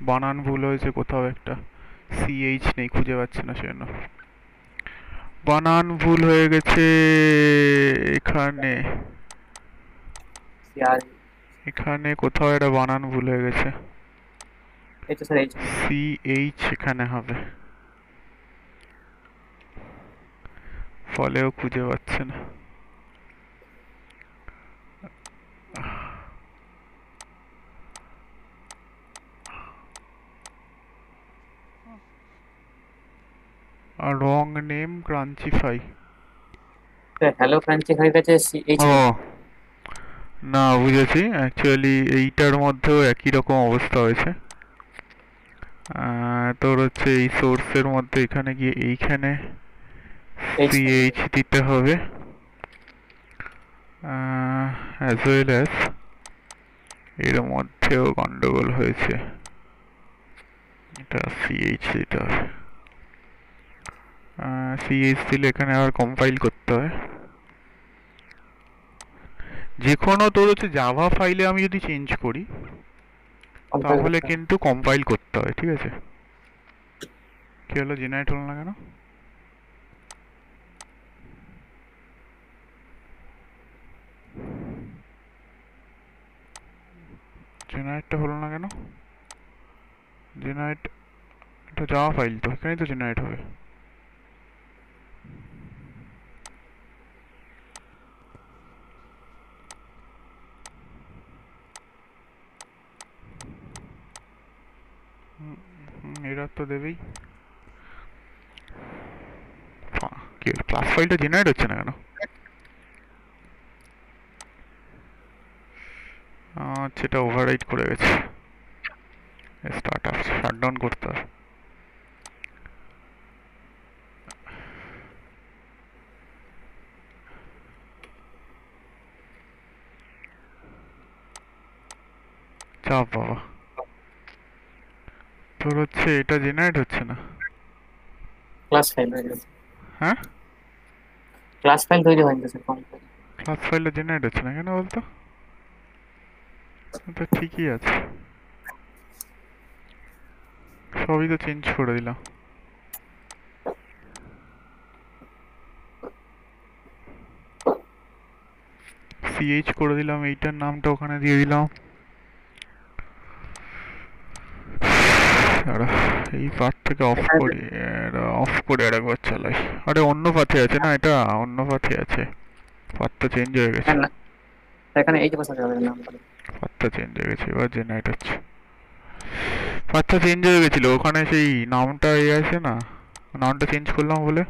বানান ভুল হয়েছে কোথাও একটা, সিএইচ নেই, খুঁজে পাচ্ছে না সেজন্য। বানান ভুল হয়ে গেছে এখানে, এখানে কোথাও একটা বানান ভুল হয়ে গেছে, সিএইচ এখানে হবে, ফলেও খুঁজে পাচ্ছে না। রং নেম ক্রাঞ্চিফাই। হ্যালো ক্রাঞ্চিফাই কাছে সিএইচ ও না, বুঝেছি, অ্যাকচুয়ালি এইটার মধ্যেও একই রকম অবস্থা হয়েছে। তোর হচ্ছে এই সোর্সের মধ্যে এখানে গিয়ে এইখানে সিএইচ দিতে হবে, অ্যাজ ওয়েল অ্যাজ এর মধ্যেও গন্ডগোল হয়েছে, এটা সিএইচ দিতে হবে। সিএইচ দিলে এখানে আবার কম্পাইল করতে হবে। যে কোনো তোর হচ্ছে জাভা ফাইলে আমি যদি চেঞ্জ করি তাহলে কিন্তু কম্পাইল করতে হয়, ঠিক আছে। কি হলো, জেনারেট হলো না কেন? জেনারেটটা হলো না কেন? জেনারেট, এটা জাভা ফাইল তো, এখানেই তো জেনারেট হবে। তো দেবেই। কি ক্লাস ফাইলটা জেনারেট হচ্ছে না কেন? আচ্ছা, এটা ওভাররাইট করে গেছে। স্টার্ট আপ শাটডাউন করতে হবে। চাপ বাবা, তোর হচ্ছে এটা জেনারেট হচ্ছে না। ক্লাস ফাইল হয়ে গেছে, হ্যাঁ, ক্লাস ফাইল তৈরি হয়নি স্যার কমপ্লিট। ক্লাস ফাইলটা জেনারেট হচ্ছে না কেন বলতো? তো ঠিকই আছে, সবই তো চেঞ্জ করে দিলাম। সিএইচ করে দিলাম, এইটার নামটা ওখানে দিয়ে দিলাম। দাঁড়া, এই পার্ট থেকে অফ করি, অফ করে আর একবার চালাই। আরে অন্য পাথে আছে না, এটা অন্য পাথে আছে, পাথটা চেঞ্জ হয়ে গেছে। না এখানে এই যে বসাতে হবে নাম করে। পাথটা চেঞ্জ হয়ে গেছে, এবার জেনারেট হচ্ছে। পাথটা চেঞ্জ হয়ে গেছিল, ওখানে সেই নামটা এ আছে না, নামটা চেঞ্জ করলাম বলে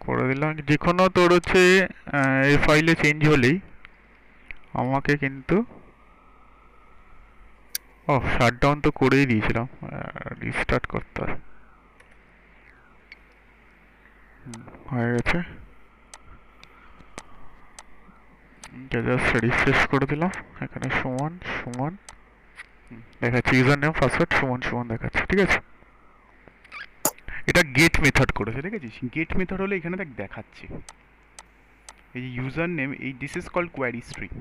করে দিলাম। যে কোনো তোর হচ্ছে এই ফাইলে চেঞ্জ হলেই আমাকে কিন্তু, ও শাটডাউন তো করেই দিয়েছিলাম, রিস্টার্ট করতে হয়। হয়ে গেছে, জাস্ট রিফ্রেশ করে দিলাম। এখানে সমান সমান দেখাচ্ছে, ইউজার নেম পাসওয়ার্ড সমান সমান দেখাচ্ছে, ঠিক আছে। এটা গেট মেথড করেছে, দেখেছিস? গেট মেথড হলে এখানে দেখ দেখাচ্ছে এই যে ইউজার নেম, এই this is called query string.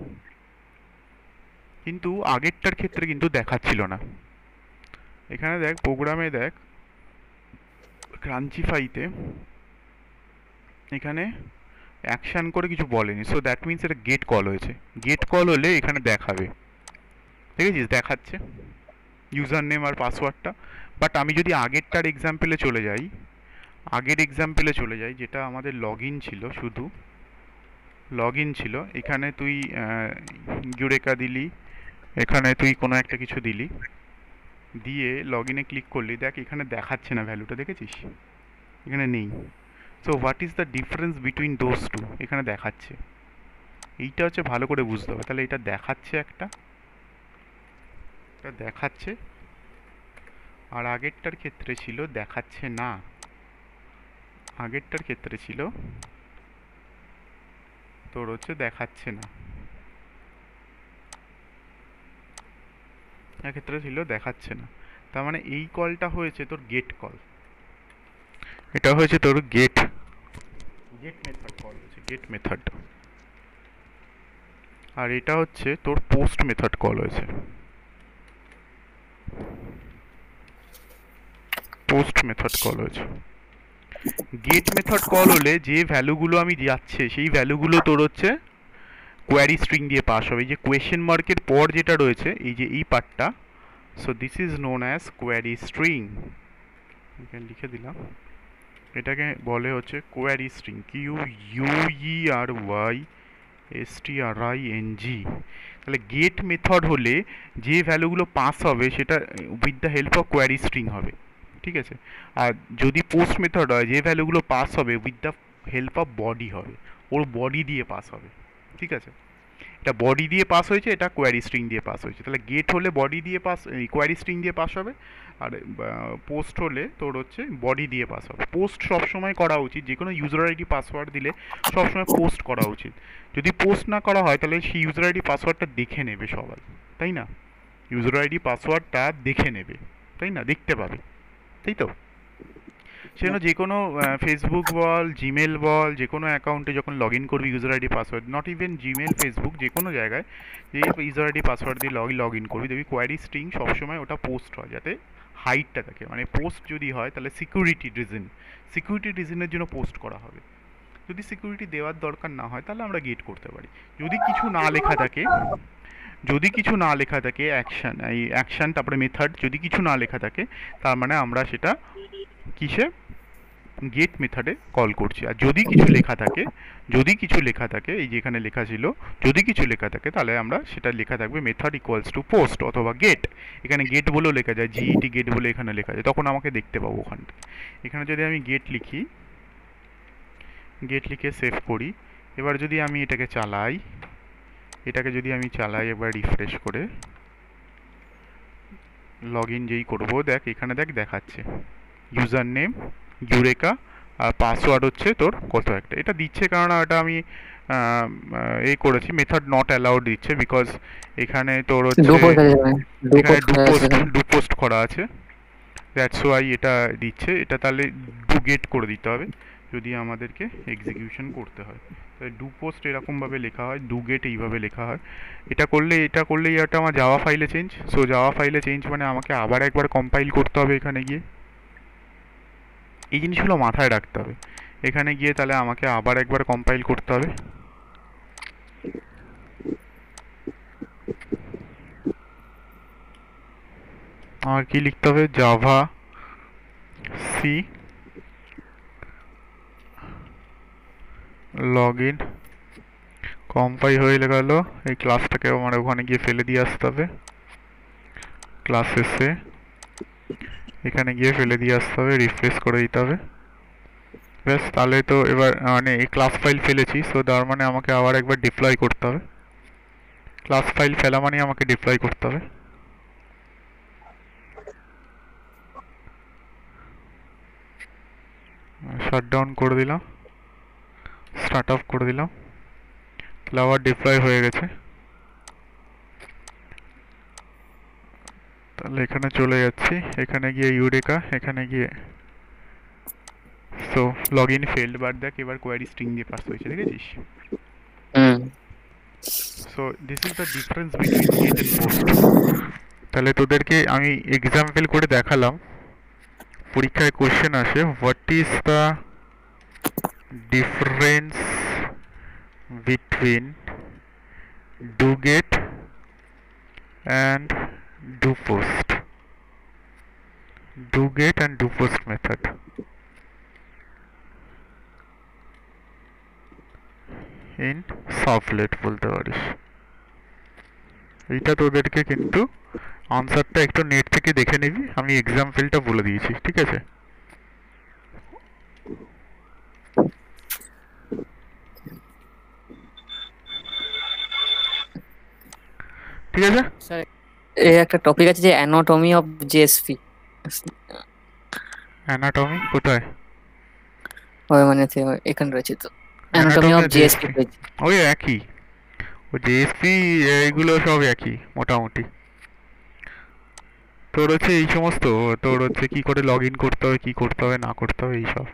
কিন্তু আগেরটার ক্ষেত্রে কিন্তু দেখাচ্ছিল না। এখানে দেখ প্রোগ্রামে, দেখ ক্রাঞ্চিফাইতে এখানে অ্যাকশন করে কিছু বলেনি, সো দ্যাট মিনস এটা গেট কল হয়েছে। গেট কল হলে এখানে দেখাবে, দেখেছিস? দেখাচ্ছে ইউজার নেম আর পাসওয়ার্ডটা। বাট আমি যদি আগেরটার এক্সাম্পলে চলে যাই, আগের এক্সাম্পলে চলে যাই যেটা আমাদের লগ ইন ছিল, শুধু লগ ইন ছিল, এখানে তুই ইউরেকা দিলি, এখানে তুই কোনো একটা কিছু দিলি, দিয়ে লগ ইনে ক্লিক করলি, দেখ এখানে দেখাচ্ছে না ভ্যালুটা, দেখেছিস? এখানে নেই। So what is the difference between those two? এখানে দেখাচ্ছে, এইটা হচ্ছে ভালো করে বুঝতে হবে। তাহলে এটা দেখাচ্ছে একটা, এটা দেখাচ্ছে, আর আগেরটার ক্ষেত্রে ছিল দেখাচ্ছে না। আগেরটার ক্ষেত্রে ছিল তোর হচ্ছে দেখাচ্ছে না, এক্ষেত্রে ছিল দেখাচ্ছে না। তার মানে এই কলটা হয়েছে তোর গেট কল, এটা হয়েছে তোর গেট গেট মেথড কল হয়েছে, গেট মেথড। আর এটা হচ্ছে তোর পোস্ট মেথড কল হয়েছে, পোস্ট মেথড কল হয়েছে। গেট মেথড কল হলে যে ভ্যালুগুলো আমি যাচ্ছে সেই ভ্যালুগুলো তোর হচ্ছে কোয়ারি স্ট্রিং দিয়ে পাস হবে। এই যে কোয়েশ্চেন মার্কের পর যেটা রয়েছে, এই যে এই পার্টটা, so this is known as query string. এখানে লিখে দিলাম, এটাকে বলে হচ্ছে query string, Q U E R Y S T R I N G. তাহলে গেট মেথড হলে যে ভ্যালুগুলো পাস হবে সেটা with the help of query string হবে, ঠিক আছে। আর যদি পোস্ট মেথড হয়, যে ভ্যালুগুলো পাস হবে with the help of body হবে, ওর বডি দিয়ে পাস হবে, ঠিক আছে। এটা বডি দিয়ে পাস হয়েছে, এটা কোয়ারি স্ট্রিং দিয়ে পাস হয়েছে। তাহলে গেট হলে বডি দিয়ে পাস, কোয়ারি স্ট্রিং দিয়ে পাস হবে। আর পোস্ট হলে তোর হচ্ছে বডি দিয়ে পাস হবে। পোস্ট সবসময় করা উচিত, যে কোনো ইউজার আইডি পাসওয়ার্ড দিলে সবসময় পোস্ট করা উচিত। যদি পোস্ট না করা হয় তাহলে সেই ইউজার আইডি পাসওয়ার্ডটা দেখে নেবে সবাই, তাই না? ইউজার আইডি পাসওয়ার্ডটা দেখে নেবে, তাই না? দেখতে পাবে, তাই তো। সেজন্য যে কোনো ফেসবুক বল, জিমেল বল, যে কোনো অ্যাকাউন্টে যখন লগ ইন করবি user ID password, not even Gmail, Facebook, যে কোনো জায়গায় যে ইউজার আইডি পাসওয়ার্ড দিয়ে লগ ইন করবি, দেখবি কোয়ারি স্ট্রিং সবসময় ওটা পোস্ট হয়, যাতে হাইটটা থাকে। মানে পোস্ট যদি হয় তাহলে সিকিউরিটি রিজনের জন্য পোস্ট করা হবে। যদি সিকিউরিটি দেওয়ার দরকার না হয় তাহলে আমরা গেট করতে পারি। যদি কিছু না লেখা থাকে, যদি কিছু না লেখা থাকে অ্যাকশন, এই অ্যাকশন তারপরে মেথড, যদি কিছু না লেখা থাকে তার মানে আমরা সেটা কিসে গেট মেথডে কল করছি। আর যদি কিছু লেখা থাকে, যদি কিছু লেখা থাকে, এই যে এখানে লেখা ছিল, যদি কিছু লেখা থাকে তাহলে আমরা সেটা লেখা থাকবে মেথড ইকুয়ালস টু পোস্ট অথবা গেট। এখানে গেট বলেও লেখা যায়, জিইটি গেট বলে এখানে লেখা যায়, তখন আমাকে দেখতে পাবো ওখান থেকে। এখানে যদি আমি গেট লিখি, গেট লিখে সেভ করি, এবার যদি আমি এটাকে চালাই, এটাকে যদি আমি চালাই এবার রিফ্রেশ করে লগ ইন যেই করবো, দেখ এখানে দেখ দেখাচ্ছে ইউজার নেম ইউরেকা আর পাসওয়ার্ড হচ্ছে তোর কত একটা, এটা দিচ্ছে কারণ এটা আমি এই করেছি, মেথড নট অ্যালাউড দিচ্ছে বিকজ এখানে তোর ডু হচ্ছে পোস্ট আছে এখানে, ডু এখানে পোস্ট করা আছে এখানে। ডু পোস্ট করা আছে, দ্যাটস ওয়াই এটা দিচ্ছে। এটা তাহলে ডু গেট করে দিতে হবে যদি আমাদেরকে এক্সিকিউশন করতে হয়। তাহলে ডু পোস্ট এরকমভাবে লেখা হয়, ডু গেট এইভাবে লেখা হয়। এটা করলেই এটা আমার জাভা ফাইলে চেঞ্জ। সো জাভা ফাইলে চেঞ্জ মানে আমাকে আবার একবার কম্পাইল করতে হবে এখানে গিয়ে, এই জিনিসগুলো মাথায় রাখতে হবে। এখানে গিয়ে তাহলে আমাকে আবার একবার কম্পাইল করতে হবে। আমার কি লিখতে হবে, javac log in, compile হয়ে গেল। এই ক্লাসটাকে আমার ওখানে গিয়ে ফেলে দিয়ে আসতে হবে, ক্লাসেসে এখানে গিয়ে ফেলে দিয়ে আসতে হবে, রিফ্রেশ করে দিতে হবে। ব্যাস, তাহলে তো এবার মানে এই ক্লাস ফাইল ফেলেছি, সো তার মানে আমাকে আবার একবার ডিপ্লয় করতে হবে। ক্লাস ফাইল ফেলা মানে আমাকে ডিপ্লয় করতে হবে। শাটডাউন করে দিলাম, স্টার্ট আপ করে দিলাম, তাহলে আবার ডিপ্লয় হয়ে গেছে। তাহলে এখানে চলে যাচ্ছি, এখানে গিয়ে ইউরেকা, এখানে গিয়ে সো লগ ইন ফেল্ড, বার দেখ এবার কোয়ারি স্ট্রিং দিয়ে পাস হয়েছে, দেখেছিস? Hmm. So this is the difference between get and post. তাহলে তোদেরকে আমি এক্সাম্পল করে দেখালাম, পরীক্ষায় কোশ্চেন আসে, what is the difference between do get and do post, do get and do post method in servlet বলতে পারিস। এইটা তোদেরকে কিন্তু আনসারটা একটু নেট থেকে দেখে নিবি, আমি এক্সাম্পলটা বলে দিয়েছি, ঠিক আছে? ঠিক আছে, স্যার, এই একটা টপিক আছে যে অ্যানাটমি অফ জেএসপি, অ্যানাটমি কোথায়? ওই মানে এখানে রয়েছে তো, অ্যানাটমি অ্যানাটমি অফ আর জেএসপি জেএসপি রয়েছে। ওই একই, ওই জেএসপি এইগুলো সব একই মোটামুটি। তোর হচ্ছে এই সমস্ত, তোর হচ্ছে কি করে লগ ইন করতে হবে, কি করতে হবে না করতে হবে এইসব।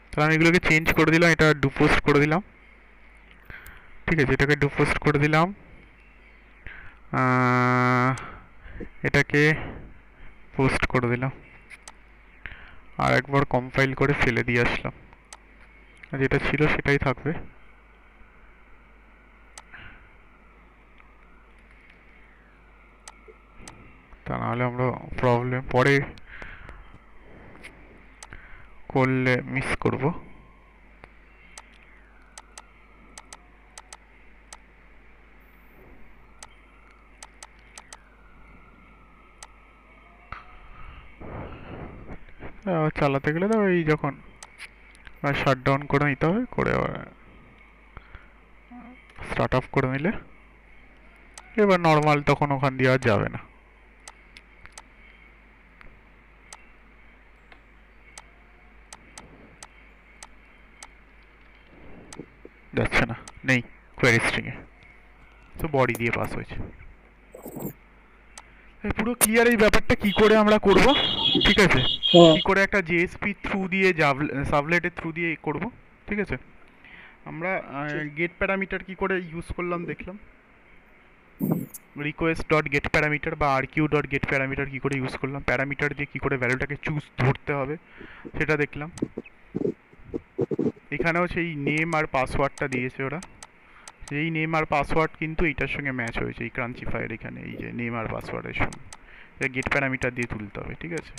তাহলে আমি এগুলোকে চেঞ্জ করে দিলাম, এটা ডু পোস্ট করে দিলাম, ঠিক আছে? এটাকে ডু পোস্ট করে দিলাম, এটাকে পোস্ট করে দিলাম, আর একবার কম্পাইল করে ফেলে দিয়ে আসলাম, আর যেটা ছিল সেটাই থাকবে। তা নাহলে আমরা প্রবলেম পরে করলে মিস করব। চালাতে গেলে তো এই যখন শাট ডাউন করে নিতে হবে, করে আবার স্টার্ট আপ করে নিলে এবার নর্মাল, তখন ওখান দিয়ে আর যাবে না। যাচ্ছে না, নেই কোয়ারি স্ট্রিংয়ে, তো বডি দিয়ে পাস হয়েছে। পুরো ক্লিয়ার এই ব্যাপারটা কি করে আমরা করব, ঠিক আছে? কি করে একটা জেএসপি থ্রু দিয়ে সাবলেটের থ্রু দিয়ে করব, ঠিক আছে? আমরা গেট প্যারামিটার কি করে ইউজ করলাম দেখলাম, রিকোয়েস্ট ডট গেট প্যারামিটার বা আর কিউ ডট গেট প্যারামিটার কি করে ইউজ করলাম, প্যারামিটার দিয়ে কি করে ভ্যালুটাকে ধরতে হবে সেটা দেখলাম। এখানেও সেই নেম আর পাসওয়ার্ডটা দিয়েছে ওরা, এই নেম আর পাসওয়ার্ড কিন্তু এইটার সঙ্গে ম্যাচ হয়েছে, এই ক্রাঞ্চিফায়ার এখানে এই যে নেম আর পাসওয়ার্ডের সঙ্গে, এটা গেট প্যারামিটার দিয়ে তুলতে হবে, ঠিক আছে?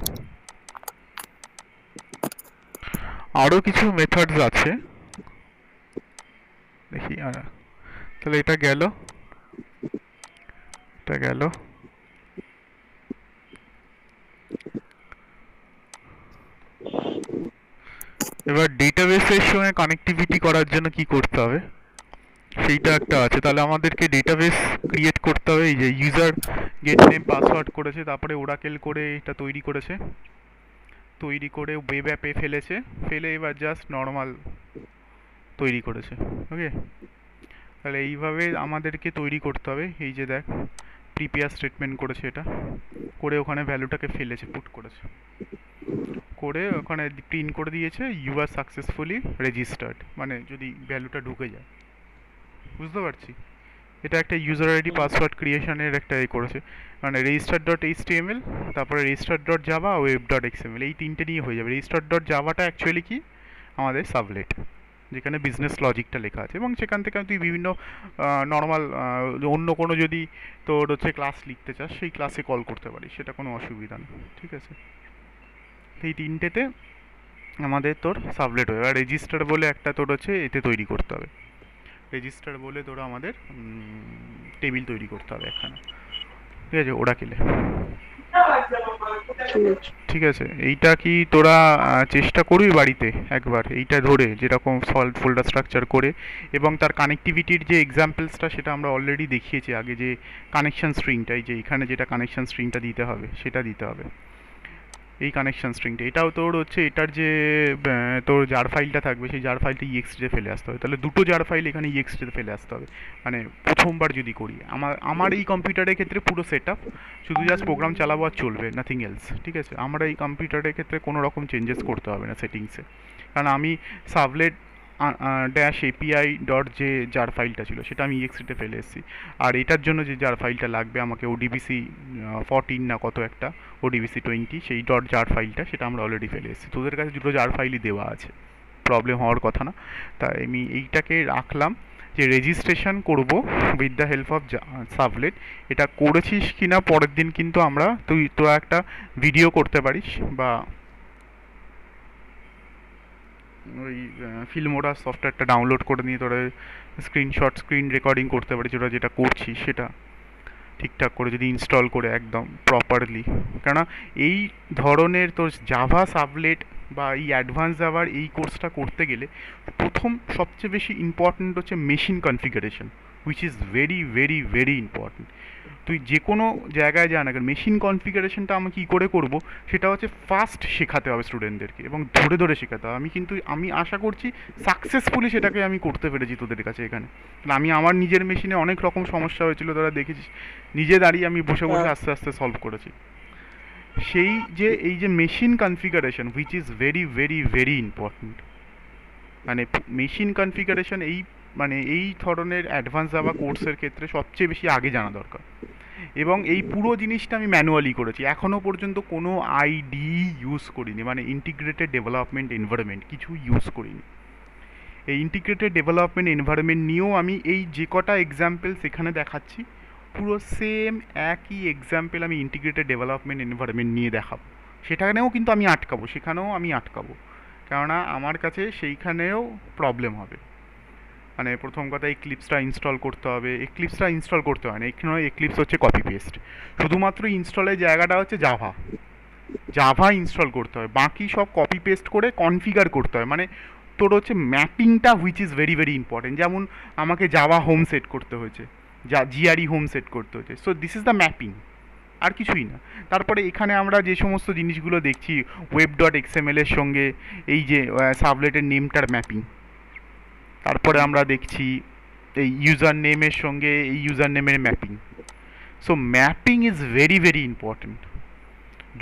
আরও কিছু মেথডস আছে, দেখি তাহলে এটা গেল, এটা গেল। এবার ডেটাবেসের সঙ্গে কানেক্টিভিটি করার জন্য কি করতে হবে সেইটা একটা আছে। তাহলে আমাদেরকে ডেটাবেস ক্রিয়েট করতে হবে। এই যে ইউজার গেট নেম পাসওয়ার্ড করেছে, তারপরে ওরাকেল করে এটা তৈরি করেছে, তৈরি করে ওয়েব অ্যাপে ফেলেছে, ফেলে এবার জাস্ট নর্মাল তৈরি করেছে। ওকে, তাহলে এইভাবে আমাদেরকে তৈরি করতে হবে। এই যে দেখ, প্রিপেয়ার স্টেটমেন্ট করেছে, এটা করে ওখানে ভ্যালুটাকে ফেলেছে, পুট করেছে, করে ওখানে প্রিন্ট করে দিয়েছে ইউ আর সাকসেসফুলি রেজিস্টার্ড, মানে যদি ভ্যালুটা ঢুকে যায়। বুঝতে পারছি, এটা একটা ইউজার আইডি পাসওয়ার্ড ক্রিয়েশনের একটা করেছে, মানে রেজিস্টার ডট এইচটিএমএল, তারপরে register dot Java, web dot XML, এই তিনটে নিয়ে হয়ে যাবে। রেজিস্টার ডট জাভাটা অ্যাকচুয়ালি কি আমাদের সাবলেট, যেখানে বিজনেস লজিকটা লেখা আছে, এবং সেখান থেকে তুই বিভিন্ন নর্মাল অন্য কোনো যদি তোর হচ্ছে ক্লাস লিখতে চাস সেই ক্লাসে কল করতে পারিস, সেটা কোনো অসুবিধা নেই। ঠিক আছে, এই তিনটেতে আমাদের তোর সাবলেট হবে। আর রেজিস্টার বলে একটা তোর হচ্ছে এতে তৈরি করতে হবে, রেজিস্টার বলে তোরা আমাদের টেবিল তৈরি করতে হবে এখানে। ঠিক আছে, ওরাকেলে। ঠিক আছে, এইটা কি তোরা চেষ্টা করবি বাড়িতে একবার এইটা ধরে, যেরকম সল্ট ফোল্ডার স্ট্রাকচার করে, এবং তার কানেক্টিভিটির যে এক্সাম্পলসটা সেটা আমরা অলরেডি দেখিয়েছি আগে, যে কানেকশন স্ট্রিংটা, এই যে এখানে যেটা কানেকশন স্ট্রিংটা দিতে হবে সেটা দিতে হবে, এই কানেকশন স্ট্রিংটা। এটাও তোর হচ্ছে এটার যে তোর জার ফাইলটা থাকবে সেই জার ফাইলটা ইএক্সটিতে ফেলে আসতে হবে। তাহলে দুটো জার ফাইল এখানে ইএক্সটিতে ফেলে আসতে হবে, মানে প্রথমবার যদি করি। আমার এই কম্পিউটারের ক্ষেত্রে পুরো সেট আপ, শুধু জাস্ট প্রোগ্রাম চালাবো আর চলবে, নাথিং এলস। ঠিক আছে, আমার এই কম্পিউটারের ক্ষেত্রে কোনো রকম চেঞ্জেস করতে হবে না সেটিংসে, কারণ আমি সাবলেট ড্যাশ এপিআই ডট যে জার ফাইলটা ছিল সেটা আমি ইএক্সটিতে ফেলে এসেছি। আর এটার জন্য যে জার ফাইলটা লাগবে আমাকে, ওডিবিসি 14 না কত একটা, ওডিবিসি 20, সেই ডট জার ফাইলটা সেটা আমরা অলরেডি ফেলে এসেছি। তোদের কাছে দুটো জার ফাইলই দেওয়া আছে, প্রবলেম হওয়ার কথা না। তাই আমি এইটাকে রাখলাম যে রেজিস্ট্রেশন করব with the help of sublet. এটা করেছিস কিনা পরের দিন কিন্তু আমরা তোরা একটা ভিডিও করতে পারিস, বা ওই ফিল্মোরা সফটওয়্যারটা ডাউনলোড করে নিয়ে তোরা স্ক্রিনশট স্ক্রিন রেকর্ডিং করতে পারিস, ওরা যেটা করছিস সেটা ঠিকঠাক করে যদি ইনস্টল করে একদম প্রপারলি। কেননা এই ধরনের তোর জাভা সাবলেট বা এই অ্যাডভান্স জাভার এই কোর্সটা করতে গেলে প্রথম সবচেয়ে বেশি ইম্পর্ট্যান্ট হচ্ছে machine configuration, which is very very very important. তুই যে কোনো জায়গায় যা না কেন, মেশিন কনফিগারেশনটা আমি কী করে করব সেটা হচ্ছে ফার্স্ট শেখাতে হবে স্টুডেন্টদেরকে, এবং ধরে ধরে শেখাতে হবে। আমি আশা করছি সাকসেসফুলি সেটাকে আমি করতে পেরেছি তোদের কাছে এখানে। আমি আমার নিজের মেশিনে অনেক রকম সমস্যা হয়েছিল, তোরা দেখেছিস, নিজে দাঁড়িয়ে আমি বসে বসে আস্তে আস্তে সলভ করেছি। সেই যে এই যে machine configuration, which is very very very important, মানে মেশিন কনফিগারেশন এই মানে এই ধরনের অ্যাডভান্স জাভা কোর্সের ক্ষেত্রে সবচেয়ে বেশি আগে জানা দরকার। এবং এই পুরো জিনিসটা আমি ম্যানুয়ালি করেছি, এখনও পর্যন্ত কোনো আইডি ইউজ করিনি, মানে ইন্টিগ্রেটেড ডেভেলপমেন্ট এনভায়রনমেন্ট কিছু ইউজ করিনি। এই ইন্টিগ্রেটেড ডেভেলপমেন্ট এনভায়রনমেন্ট নিয়েও আমি এই যে কটা এক্সাম্পল সেখানে দেখাচ্ছি, পুরো সেম একই এক্সাম্পল আমি ইন্টিগ্রেটেড ডেভেলপমেন্ট এনভায়রনমেন্ট নিয়ে দেখাবো। সেখানেও কিন্তু আমি আটকাবো, সেখানেও আমি আটকাবো, কেননা আমার কাছে সেইখানেও প্রবলেম হবে। মানে প্রথম কথা এক্লিপসটা ইনস্টল করতে হবে, এক্লিপসটা ইনস্টল করতে হয় না এখানে, এক্লিপস হচ্ছে কপি পেস্ট, শুধুমাত্র ইনস্টলের জায়গাটা হচ্ছে জাভা, জাভা ইনস্টল করতে হয়, বাকি সব কপি পেস্ট করে কনফিগার করতে হয়। মানে তোর হচ্ছে ম্যাপিংটা which is very very important, যেমন আমাকে জাভা হোম সেট করতে হয়েছে, জিআরই হোম সেট করতে হয়েছে, so this is the mapping, আর কিছুই না। তারপরে এখানে আমরা যে সমস্ত জিনিসগুলো দেখছি, ওয়েব ডট এক্সএমএল এর সঙ্গে এই যে সাবলেটের নেমটার ম্যাপিং, তারপরে আমরা দেখছি এই ইউজার নেমের সঙ্গে এই ইউজার নেমের mapping. So mapping is very very important.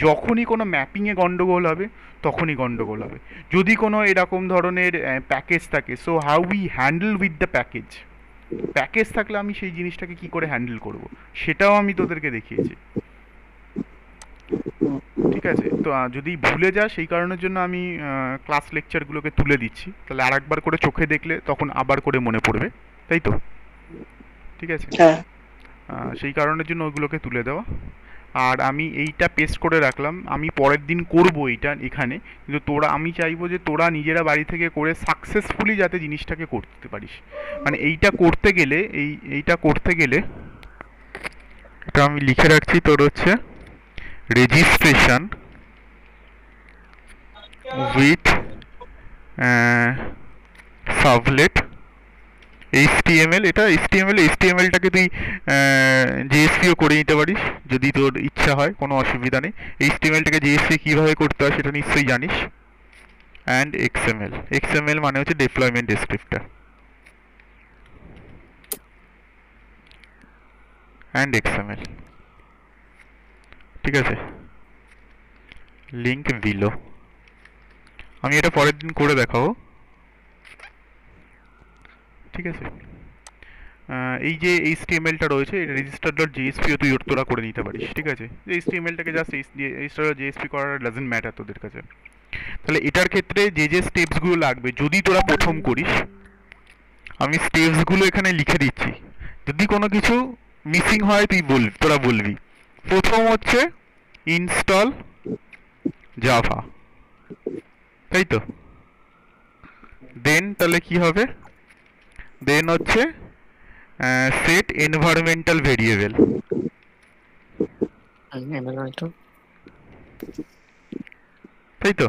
যখনই কোনো ম্যাপিংয়ে গন্ডগোল হবে তখনই গন্ডগোল হবে, যদি কোনো এরকম ধরনের প্যাকেজ থাকে। So how we handle with the package, package থাকলে আমি সেই জিনিসটাকে কি করে হ্যান্ডেল করব সেটাও আমি তোদেরকে দেখিয়েছি। ঠিক আছে, তো যদি ভুলে যা সেই কারণের জন্য আমি ক্লাস লেকচারগুলোকে তুলে দিচ্ছি, তাহলে আর একবার করে চোখে দেখলে তখন আবার করে মনে পড়বে, তাই তো? ঠিক আছে, সেই কারণের জন্য ওইগুলোকে তুলে দেওয়া। আর আমি এইটা পেস্ট করে রাখলাম, আমি পরের দিন করব এইটা এখানে, কিন্তু তোরা, আমি চাইবো যে তোরা নিজেরা বাড়ি থেকে করে সাকসেসফুলি যাতে জিনিসটাকে করতে পারিস। মানে এইটা করতে গেলে, এইটা করতে গেলে, এটা আমি লিখে রাখছি, তোর হচ্ছে রেজিস্ট্রেশন উইথ সাবলেট HTML। এটা HTML-টাকে তুই জেএসপিও করে নিতে পারিস যদি তোর ইচ্ছা হয়, কোনো অসুবিধা নেই। HTML-টাকে জেএসপি কীভাবে করতে হয় সেটা নিশ্চয়ই জানিস। অ্যান্ড XML মানে হচ্ছে ডিপ্লয়মেন্ট ডেসক্রিপ্টর, অ্যান্ড XML, ঠিক আছে। Link below. আমি এটা পরের দিন করে দেখাবো, ঠিক আছে। এই যে HTML-টা রয়েছে, এটা register.jsp-ও তোরা করে নিতে পারিস, ঠিক আছে। HTML-টাকে জাস্ট register.jsp করার ডাজন্ট ম্যাটার তোদের কাছে। তাহলে এটার ক্ষেত্রে যে যে স্টেপসগুলো লাগবে যদি তোরা প্রথম করিস, আমি স্টেপসগুলো এখানে লিখে দিচ্ছি, যদি কোনো কিছু মিসিং হয় তোরা বলবি। প্রথম হচ্ছে ইনস্টল জাভা, তাই তো? দেন তাহলে কি হবে? দেন হচ্ছে সেট এনভায়রনমেন্টাল ভেরিয়েবল, তাই তো?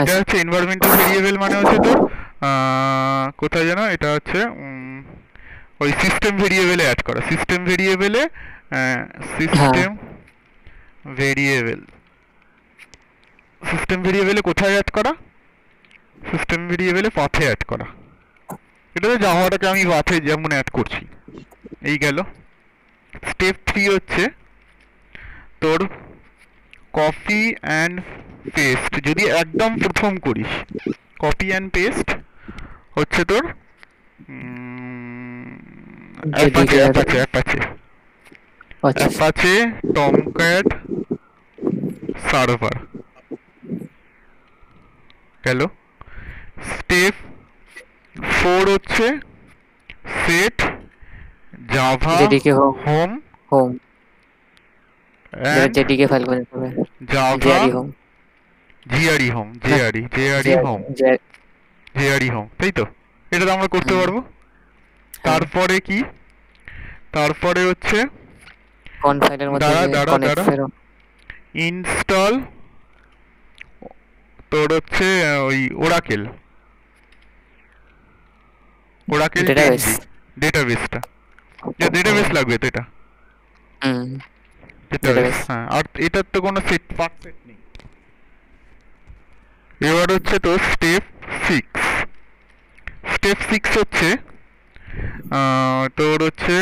এটা হচ্ছে এনভায়রনমেন্টাল ভেরিয়েবল, মানে হচ্ছে তোর কোথায় যেন এটা হচ্ছে ওই সিস্টেম ভেরিয়েবলে অ্যাড করা, সিস্টেম ভেরিয়েবলে সিস্টেম ভেরিয়েবলে কোথায় অ্যাড করা? সিস্টেম ভেরিয়েবলে পাথে অ্যাড করা। এটাতে জাভাটাকে আমি পাথে যেমন অ্যাড করছি, এই গেল। স্টেপ 3 হচ্ছে তোর কপি অ্যান্ড পেস্ট। যদি একদম প্রথম করিস, কপি অ্যান্ড পেস্ট হচ্ছে তোর অ্যাপাচে টমক্যাট সার্ভার গেল। স্টেপ 4 হচ্ছে set Java home, JDK file বানাতে হবে, জাভা জিআরই হোম, জেআরই হোম, তাই তো? এটা তো আমরা করতে পারবো। তারপরে কি? তারপরে হচ্ছে কোন ফাইলের মধ্যে ইনস্টল তোর হচ্ছে ওই ওরাকেল ডেটাবেসটা, ডেটাবেস লাগবে তো এটা, ডেটাবেস। হ্যাঁ, আর এটার তো কোনো সেট নেই। এবার হচ্ছে তোর স্টেপ 6 হচ্ছে তোর হচ্ছে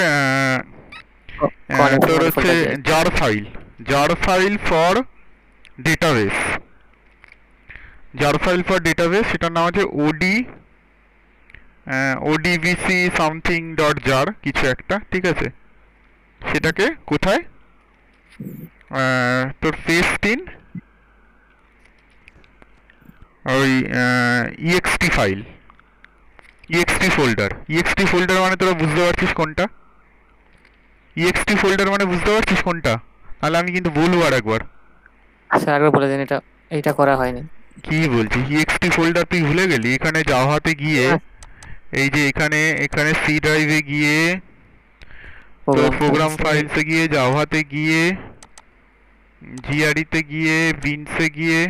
জার ফাইল ফর ডেটাবেস, সেটার নাম হচ্ছে ODBC সামথিং ডট জার কিছু একটা, ঠিক আছে। সেটাকে কোথায় তোর পেস্ট ইন ওই EXT ফাইল, EXT ফোল্ডার মানে তোরা বুঝতে পারছিস কোনটা? EXT ফোল্ডার মানে বুঝতে পারছিস কোনটা? তাহলে আমি কিন্তু বলবো আর একবার, স্যার বলে দেন, এটা করা হয়নি। কি বলছিস EXT ফোল্ডার? তুই ভুলে গেলি? এখানে জাভাতে গিয়ে, এই যে এখানে সি ড্রাইভে গিয়ে, প্রোগ্রাম ফাইলসে গিয়ে, জাভাতে গিয়ে, জিআরইতে গিয়ে, বিনসে গিয়ে,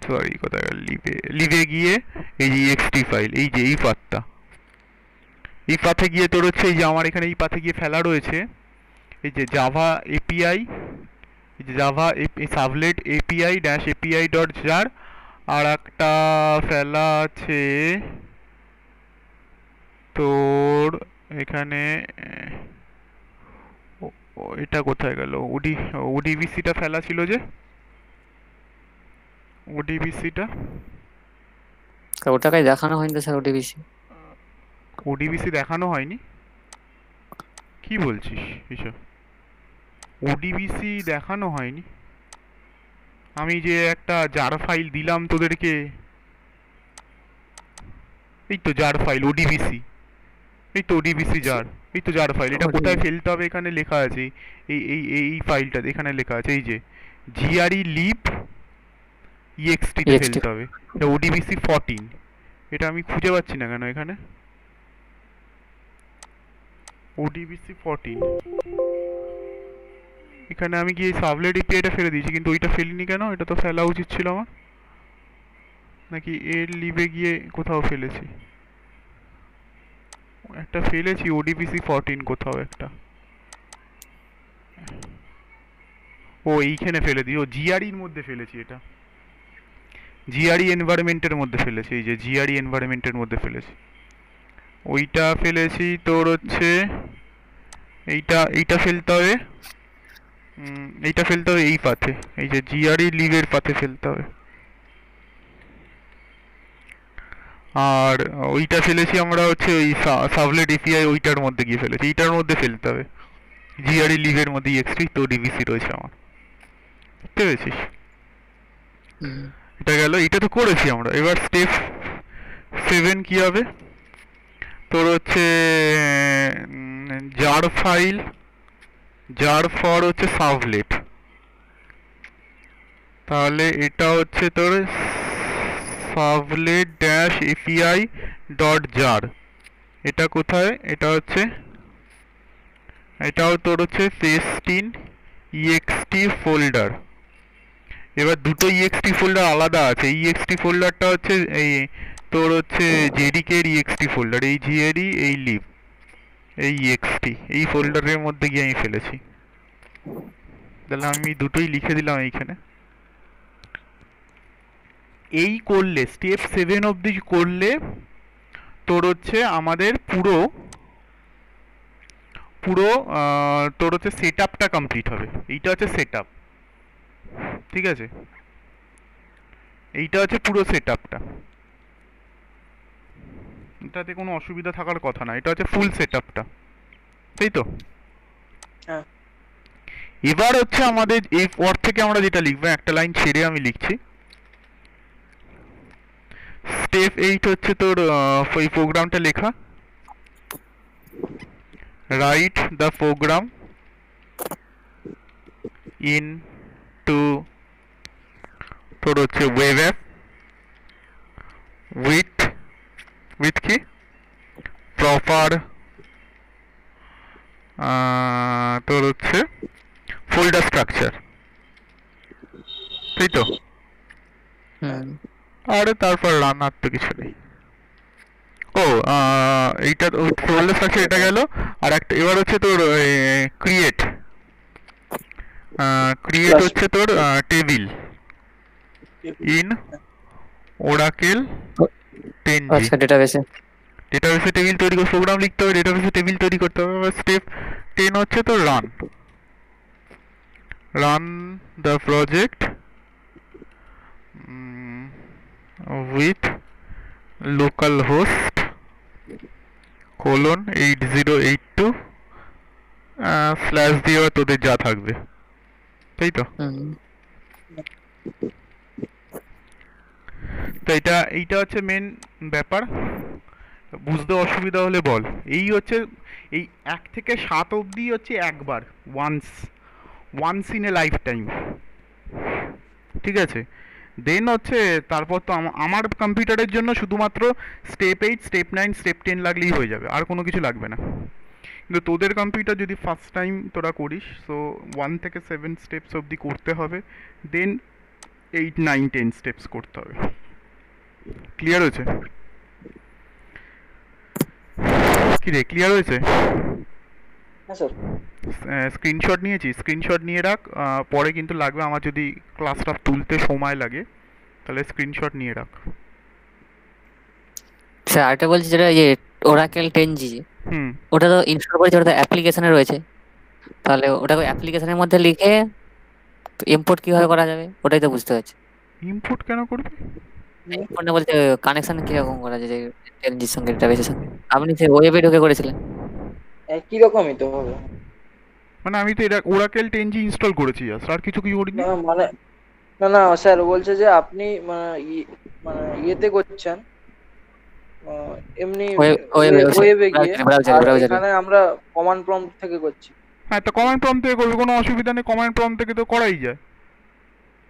সরি কোথায় লিভে গিয়ে, এই যে EXT ফাইল, এই যে এই পাথে গিয়ে তোর হচ্ছে, এই যে আমার এখানে এই পাথে গিয়ে ফেলা রয়েছে, এই যে জাভা এপিআই, এই যে Java servlet API dot jar, আর একটা ফেলা আছে তোর এখানে, এটা কোথায় গেল? ওডিবিসিটা ফেলা ছিল, যে ওডিবিসিটা, ওটাকে দেখানো হয়নি তো স্যার। ওডিবিসি দেখানো হয়নি? কি বলছিস এসব? ওডিবিসি দেখানো হয়নি? আমি যে একটা জার ফাইল দিলাম তোদেরকে, এই তো জার ফাইল ODBC, এই তো ODBC জার। এই তো জার ফাইল, এটা কোথায় ODBC ফেলতে হবে এখানে লেখা আছে। এই ফাইলটা এখানে লেখা আছে, এই যে জিআরই লিপ ইএক্সটি তে ext ফেলতে হবে। এটা ওডিবিসি 14। এটা আমি খুঁজে পাচ্ছি না কেন এখানে, ওডিবিসি 14। এখানে আমি গিয়ে সাবলেট এপিআইটা ফেলে দিয়েছি, কিন্তু ওইটা ফেলিনি কেন? এটা তো ফেলা উচিত ছিল আমার, নাকি এর লিবে গিয়ে কোথাও ফেলেছি? একটা ফেলেছি ওডিবিসি 14 কোথাও একটা। ও এইখানে ফেলে দিই, ও জিআরইর মধ্যে ফেলেছি, এটা জিআরই এনভায়রনমেন্টের মধ্যে ফেলেছি, এই যে জিআরই এনভায়রনমেন্টের মধ্যে ফেলেছি। ওইটা ফেলেছি তোর হচ্ছে এইটা, এইটা ফেলতে হবে। এইটা ফেলতে হবে এই পাথে, এই যে জিআরই লিভের পাথে ফেলতে হবে। আর ওইটা ফেলেছি আমরা হচ্ছে ওই সাবলেট এপিআই, ওইটার মধ্যে গিয়ে ফেলেছি, এইটার মধ্যে ফেলতে হবে। জিআরই লিভের মধ্যে এক্সট্রি তো ডিভিসি রয়েছে আমার, বুঝতে পেরেছিস? এটা গেল, এটা তো করেছি আমরা। এবার স্টেপ 7 কি হবে তোর হচ্ছে জার ফাইল, জার ফর হচ্ছে সাবলেট। তাহলে এটা হচ্ছে তোর servlet dash API dot jar. এটা কোথায়? এটা হচ্ছে, এটাও তোর হচ্ছে পেস্টিন ইএক্সটি ফোল্ডার। এবার দুটো ইএক্সটি ফোল্ডার আলাদা আছে। ইএক্সটি ফোল্ডারটা হচ্ছে এই তোর হচ্ছে জেডিকের ইএক্সটি ফোল্ডার, এই জিএডি এই লিভ এই ইএক্সটি, এই ফোল্ডারের মধ্যে গিয়ে আমি ফেলেছি। তাহলে আমি দুটোই লিখে দিলাম এইখানে। এই করলে স্টেপ 7 অবধি করলে তোর হচ্ছে আমাদের পুরো পুরো তোর হচ্ছে সেট আপটা কমপ্লিট হবে। এইটা হচ্ছে সেট আপ, ঠিক আছে? এইটা হচ্ছে পুরো সেট আপটা, এটাতে কোনো অসুবিধা থাকার কথা না। এটা হচ্ছে ফুল সেট আপটা, তাই তো? হ্যাঁ। এবার হচ্ছে আমাদের এই পর থেকে আমরা যেটা লিখবো, একটা লাইন ছেড়ে আমি লিখছি। স্টেপ 8 হচ্ছে তোর ওই প্রোগ্রামটা লেখা। Write the program into তোর হচ্ছে ওয়েব অ্যাপ উইথ উইথ কি প্রপার তোর হচ্ছে ফোল্ডার স্ট্রাকচার, তাই তো? আরে তারপর রান্নার তো কিছু নেই। ও এইটা ফোল্ডার স্ট্রাকচার, এটা গেল। আর একটা এবার হচ্ছে তোর ক্রিয়েট, ক্রিয়েট Plus হচ্ছে তোর টেবিল ইন ওরাকেল 10G। আচ্ছা ডেটাবেসে ডেটাবেসে টেবিল তৈরি করে প্রোগ্রাম লিখতে হবে, ডেটাবেসে টেবিল তৈরি করতে হবে। এবার স্টেপ 10 হচ্ছে তোর run, run the project with local host colon 8082 slash দিয়ে তোদের যা থাকবে, তাই তো? তো এইটা হচ্ছে মেন ব্যাপার। বুঝতে অসুবিধা হলে বল। এই হচ্ছে এই 1 থেকে 7 অবধি হচ্ছে একবার, once in a lifetime, ঠিক আছে? দেন হচ্ছে তারপর তো আমার কম্পিউটারের জন্য শুধুমাত্র স্টেপ 8 স্টেপ 9 স্টেপ 10 লাগলেই হয়ে যাবে, আর কোনো কিছু লাগবে না। কিন্তু তোদের কম্পিউটার যদি ফার্স্ট টাইম তোরা করিস, সো 1 থেকে 7 স্টেপস অবধি করতে হবে, দেন 8 9 10 স্টেপস করতে হবে। ক্লিয়ার হয়েছে? কি রে, ক্লিয়ার হয়েছে? হ্যাঁ স্যার। স্ক্রিনশট নিয়েছি, স্ক্রিনশট নিয়ে রাখ, পরে কিন্তু লাগবে আমার, যদি ক্লাসটা তুলতে সময় লাগে তাহলে স্ক্রিনশট নিয়ে রাখ। স্যার আরেকটা বলছি, যেটা ওরাকেল 10G, হুম। ওটা তো ইনস্টল করেছি, ওটা তো অ্যাপ্লিকেশনে রয়েছে। তাহলে ওটাকে অ্যাপ্লিকেশনের মধ্যে লিখে ইম্পোর্ট কিভাবে করা যাবে, ওটাই তো বুঝতে পারছি। ইম্পোর্ট কেন করবি? ইম্পোর্ট না বলতে কানেকশন কিরকম করা যায়, যে 10Gর সঙ্গে ডেটাবেসের সঙ্গে? আপনি যে ওয়েবে ঢুকে করেছিলেন। একই রকমই তো হবে। মানে আমি তো এটা ওরাকেল 10G ইনস্টল করেছি, আর কিছু কি করিনি। না মানে, না না স্যার বলছে যে আপনি মানে ইয়েতে করছেন, এমনি ওয়েবে ওয়েবে গিয়ে, আর ব্রাউজারে এখানে আমরা কমান্ড প্রম্পট থেকে করছি। হ্যাঁ, তো কমান্ড প্রম্পট থেকে করবি, কোনো অসুবিধা নেই, কমান্ড প্রম্পট থেকে তো করাই যায়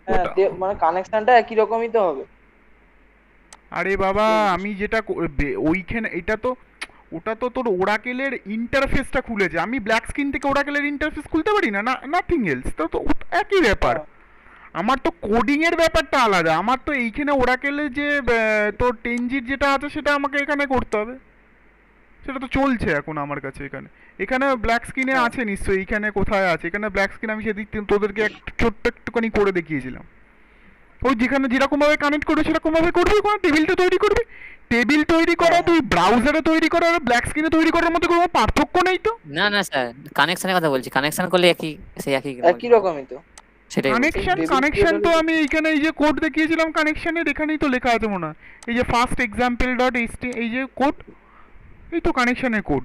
হ্যাঁ, ওটা। মানে কানেকশনটা একই রকমই তো হবে। আরে বাবা, বুঝতে পেরেছি। আমি যেটা ওইখানে এটা তো, ওটা তো তোর ওরাকেলের ইন্টারফেসটা খুলেছে, আমি ব্ল্যাক স্ক্রিন থেকে ওরাকেলের ইন্টারফেস খুলতে পারি না, নাথিং এলস, তো তো একই ব্যাপার। হ্যাঁ, আমার তো কোডিং এর ব্যাপারটা আলাদা, আমার তো এইখানে ওরাকেলে যে তোর 10G যেটা আছে সেটা আমাকে এখানে করতে হবে, সেটা তো চলছে এখন আমার কাছে এখানে। এখানে ব্ল্যাক স্ক্রিনে হ্যাঁ, আছে নিশ্চয়ই, এইখানে কোথায় আছে, এখানে ব্ল্যাক স্ক্রিন আমি সেদিক তোদেরকে একটু ছোট্ট একটুখানি করে দেখিয়েছিলাম। ওই যেখানে যেরকম ভাবে কানেক্ট করবে সেরকম ভাবে করবি, ওখানে টেবিলটা তৈরি করবি। টেবিল তৈরি করা হ্যাঁ, তুই ব্রাউজারে তৈরি করা আর ব্ল্যাক স্ক্রিনে তৈরি করার মধ্যে কোনো পার্থক্য নেই তো। না না স্যার, কানেকশনের কথা বলছি, কানেকশন করলে একই, সেই একই একই বলছি, রকমই তো। সেটাই বলছি। কানেকশন টেবিল কানেকশন ক্রিয়েট তো হলে আমি এইখানে এই যে কোড দেখিয়েছিলাম কানেকশনের, এখানেই তো লেখা আছে মনে হয়, এই যে ফার্স্ট এক্সাম্পল ডট এই যে কোড, এই তো কানেকশনের কোড,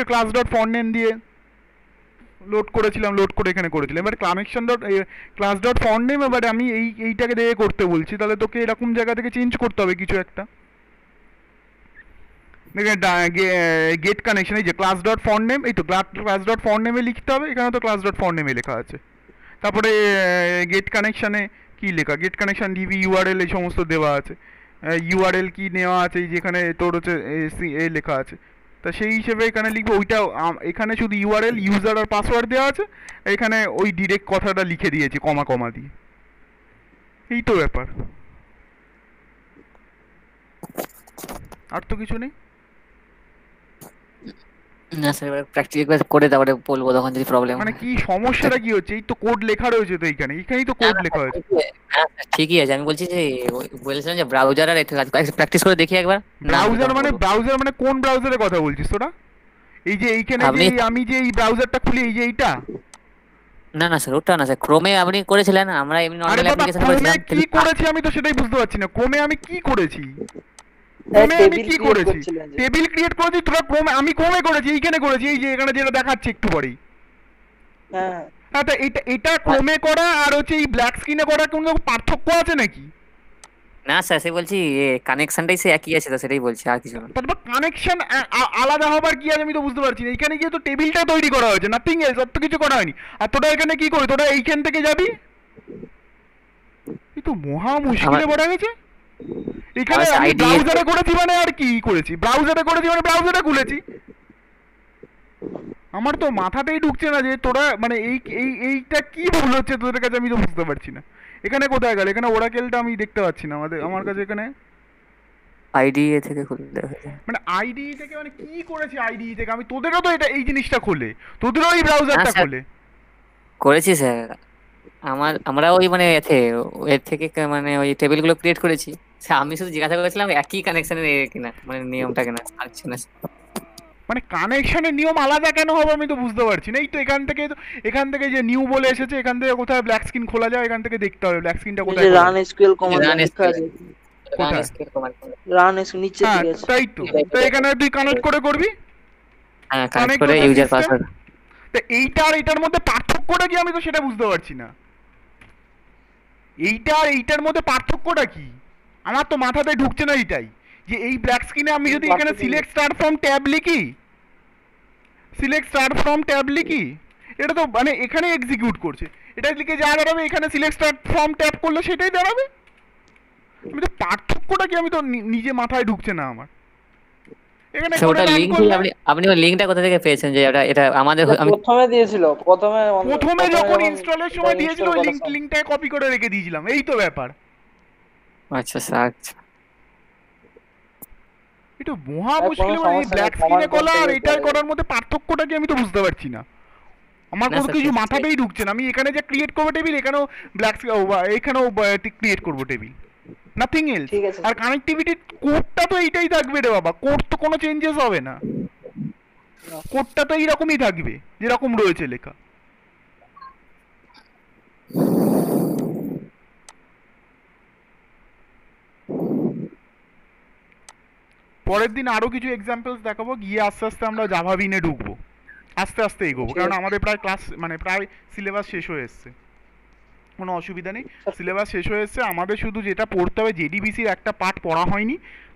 ক্লাস ডট ফন্ট নেম দিয়ে লোড করেছিলাম, লোড করে এখানে করেছিলাম। এবার কানেকশন ডট ক্লাস ডট ফন্ট নেম, এবার আমি এইটাকে দিয়ে করতে বলছি, তাহলে তোকে এরকম জায়গা থেকে চেঞ্জ করতে হবে কিছু একটা। গেট কানেকশন, এই যে ক্লাস ডট ফন্ট নেম, এই তো ক্লাস ডট ফন্ট নেমে লিখতে হবে, এখানে তো ক্লাস ডট ফন্ট নেমে লেখা আছে। তারপরে গেট কানেকশানে কি লেখা, গেট কানেকশন ডিবি ইউআরএল এই সমস্ত দেওয়া আছে, ইউআরএল কি নেওয়া আছে, এই যেখানে তোর হচ্ছে এ লেখা আছে, তা সেই হিসেবে এখানে লিখবো ওইটা। এখানে শুধু ইউআরএল ইউজার আর পাসওয়ার্ড দেওয়া আছে, এখানে ওই ডিরেক্ট কথাটা লিখে দিয়েছি কমা কমা দিয়ে, এই তো ব্যাপার, আর তো কিছু নেই। না স্যার, এবার প্র্যাকটিস করে তারপরে বলবো তখন যদি প্রবলেম মানে হয়। কি সমস্যাটা কি হচ্ছে, এই তো কোড লেখা রয়েছে তো এইখানে, এইখানেই তো না কোড না লেখা স্যার, হয়েছে। হ্যাঁ স্যার, ঠিকই আছে, আমি বলছি যে বলেছিলাম যে ব্রাউজার আর এটা প্র্যাকটিস করে দেখি একবার, না হলে তখন বলবো। ব্রাউজার মানে কোন ব্রাউজারের কথা বলছিস তোরা? এই যে এইখানে যে আপনি, আমি যে এই ব্রাউজারটা খুলি, এই যে এইটা? না না স্যার, ওটা না স্যার, ক্রোমে আপনি করেছিলেন, আমরা এমনি আরে নর্মাল বাবা, অ্যাপ্লিকেশন ক্রোমে করেছিলাম কি কিন্তু করেছি আমি তো সেটাই বুঝতে পারছি না, ক্রোমে আমি কি করেছি, হ্যাঁ, ক্রোমে আমি টেবিল কি ক্রিয়েট করেছি? করছিলেন যে। টেবিল ক্রিয়েট করেছি তোরা ক্রোমে, আমি ক্রোমে করেছি, এইখানে করেছি, এই যে এখানে যেটা দেখাচ্ছে একটু পরেই। হ্যাঁ, হ্যাঁ, তো এটা এটা ক্রোমে করা আর হচ্ছে এই ব্ল্যাক স্ক্রিনে করা কোনো পার্থক্য আছে নাকি? না স্যার, সে বলছি কানেকশনটাই সে একই আছে, তো সেটাই বলছি, আর কিছু না। তারপর কানেকশন আলাদা হবার কি আছে আমি তো বুঝতে পারছি না, এখানে গিয়ে তো টেবিলটা তৈরি করা হয়েছে, নাথিং এলস, আর তো কিছু করা হয়নি। আর তোরা এখানে কি করি, তোরা এইখান থেকে যাবি, এই তো মহা আমার মুশকিলে পড়ে গেছে। এখানে আমার আমি আইডি, ব্রাউজারে করেছি মানে আর কি করেছি, ব্রাউজারে করেছি মানে ব্রাউজারে খুলেছি। আমার তো মাথাতেই ঢুকছে না যে তোরা মানে এইটা কি ভুল হচ্ছে তোদের কাছে, আমি তো বুঝতে পারছি না। এখানে কোথায় গেল, এখানে ওরাকেলটা আমি দেখতে পাচ্ছি না আমার কাছে এখানে। আইডি থেকে খুলতে হয়েছে। মানে আইডি থেকে মানে কি করেছি আইডি থেকে, আমি তোদেরও তো এটা এই জিনিসটা খোলে, তোদেরও এই না ব্রাউজারটা স্যার, খোলে। করেছি স্যার, আমরা ওই মানে এর থেকে মানে ওই টেবিলগুলো ক্রিয়েট করেছি স্যার, আমি শুধু জিজ্ঞাসা করেছিলাম একই কানেকশনের কিনা, মানে নিয়মটা কিনা, আর কিছু না স্যার। মানে কানেকশনের নিয়ম আলাদা কেন হবে আমি তো বুঝতে পারছি না। এই তো এখান থেকে যে নিউ বলে এসেছে, এখান থেকে কোথায় ব্ল্যাক স্ক্রিন খোলা যায়, এখান থেকে দেখতে হবে ব্ল্যাক স্ক্রিনটা এই কোথায় যে খোলা রান যায়। এসকিউএল কমান্ড রান লেখা এসকিউএল, আছে। রান কোথায়? SQL command. রান এস নিচের হ্যাঁ, দিকে আছে। তাই তো। তো এখানে তুই কানেক্ট করে করবি, হ্যাঁ, কানেক্ট কানেক্ট করে করতে ইউজার সিস্টেম। পাসওয়ার্ড। তো এইটা আর এইটার মধ্যে পার্থক্যটা কি আমি তো সেটা বুঝতে পারছি না, এইটা আর এইটার মধ্যে পার্থক্যটা কি আমার তো মাথাতে ঢুকছে না। এইটাই যে এই ব্ল্যাক স্ক্রিনে আমি যদি এখানে সিলেক্ট স্টার্ট ফ্রম ট্যাব লিখি, সিলেক্ট স্টার্ট ফ্রম ট্যাব লিখি, এটা তো মানে এখানে এক্সিকিউট করছে, এটা লিখে যা দাঁড়াবে এখানে সিলেক্ট স্টার্ট ফ্রম ট্যাব করলে সেটাই দাঁড়াবে। আমি তো পার্থক্যটা কি আমি তো নিজে মাথায় ঢুকছে না আমার। এখানে আচ্ছা, করে ওটা রান লিঙ্ক, করলে, আপনি আপনি ওই লিঙ্কটা কোথা থেকে পেয়েছেন যে এটা এটা আমাদের এটা আমি, প্রথমে দিয়েছিল, প্রথমে যখন ইনস্টলের সময় দিয়েছিল ওই ইনস্টল করার লিঙ্কটাকে কপি করে রেখে দিয়েছিলাম, এই তো ব্যাপার। আচ্ছা স্যার, আচ্ছা। এটা মহা কোনো মুশকিল, মানে এই সমস্যা নেই, ব্ল্যাক স্ক্রিনে কমান্ড করা আর থেকে এটার করে। করার মধ্যে পার্থক্যটা কি আমি তো বুঝতে পারছি না। আমার না কোনো স্যার, কিছু মাথাতেই ঢুকছে না। আমি এখানে যে ক্রিয়েট করবো টেবিল, এখানেও ব্ল্যাক, এখানেও ক্রিয়েট করবো টেবিল, নাথিং এলস। ঠিক আছে। আর কানেক্টিভিটির কোডটা তো এইটাই থাকবে রে বাবা, কোড তো কোনো চেঞ্জেস হবে না, কোডটা তো এইরকমই থাকবে যেরকম রয়েছে লেখা। পরের দিন আরো কিছু এক্সাম্পলস দেখাবো, গিয়ে আস্তে আস্তে আমরা জাভা বিনে ঢুকবো, আস্তে আস্তে এগোবো, ঠিক কারণ আছে। আমাদের প্রায় ক্লাস মানে প্রায় সিলেবাস শেষ হয়ে এসছে। কোনো অসুবিধা নেই, স্যার সিলেবাস শেষ হয়ে এসছে। আমাদের শুধু যেটা পড়তে হবে, জেডিবিসির একটা পার্ট পড়া হয়নি,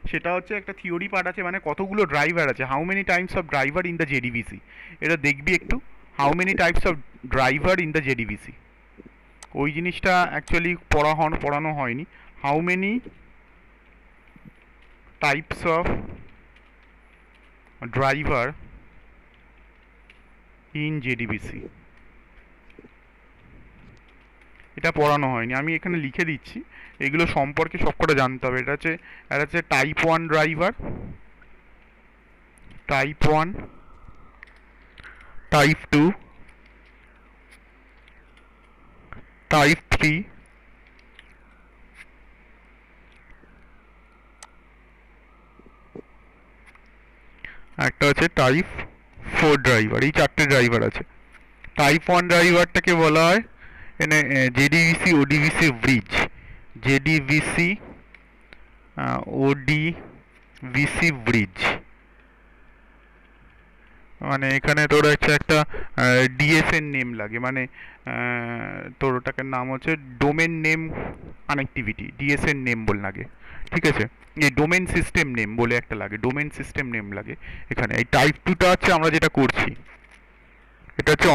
সেটা হচ্ছে একটা থিওরি পার্ট আছে, মানে কতগুলো ড্রাইভার আছে, how many types of driver in the JDBC. এটা দেখবি একটু, how many types of driver in the JDBC, ওই জিনিসটা অ্যাকচুয়ালি পড়ানো হয়নি। How many types of driver in JDBC, এটা পড়ানো হয়নি, আমি এখানে লিখে দিচ্ছি। এগুলো সম্পর্কে সবকটা জানতে হবে। এটা হচ্ছে type 1 driver, type 1, type 2, type 3, একটা হচ্ছে টাইপ 4 ড্রাইভার। এই 4টে ড্রাইভার আছে। টাইপ 1 ড্রাইভারটাকে বলা হয় এনে জেডিবিসি ওডিবিসি ব্রিজ, জেডিবিসি ওডিবিসি ব্রিজ। মানে এখানে তোর হচ্ছে একটা ডিএসএন নেম লাগে, মানে তোর ওটাকে নাম হচ্ছে domain name connectivity, DSN name বল লাগে, ঠিক আছে। এই ডোমেন সিস্টেম নেম বলে একটা লাগে, ডোমেন সিস্টেম নেম লাগে এখানে। এই টাইপ 2টা হচ্ছে আমরা যেটা করছি, এটা হচ্ছে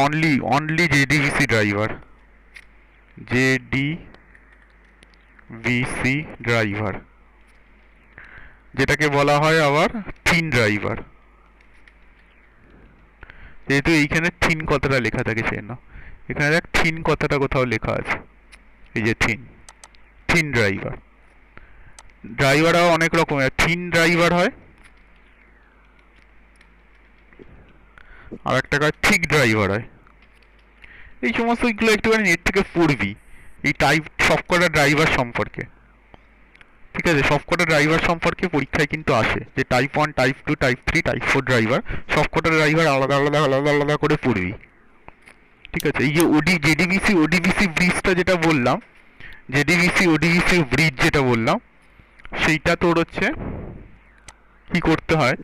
only JDBC driver, JDBC driver, যেটাকে বলা হয় আবার থিন ড্রাইভার। যেহেতু এইখানে থিন কথাটা লেখা থাকে সেই জন্য এখানে দেখ থিন কথাটা কোথাও লেখা আছে, এই যে থিন ড্রাইভার। ড্রাইভার অনেক রকমের, থিন ড্রাইভার হয়, আর একটা থিক ড্রাইভার হয়। এই সমস্তগুলো একটুখানি নেট থেকে পড়বি, এই টাইপ সবকটা ড্রাইভার সম্পর্কে, ঠিক আছে। সবকটা ড্রাইভার সম্পর্কে পরীক্ষায় কিন্তু আসে, যে type 1, type 2, type 3, type 4 driver, সবকটা ড্রাইভার আলাদা আলাদা আলাদা আলাদা করে পড়বি, ঠিক আছে। এই যে জেডিবিসি ওডিবিসি ব্রিজটা যেটা বললাম, জেডিবিসি ওডিবিসি ব্রিজ যেটা বললাম, সেইটা তোর হচ্ছে কি করতে হয়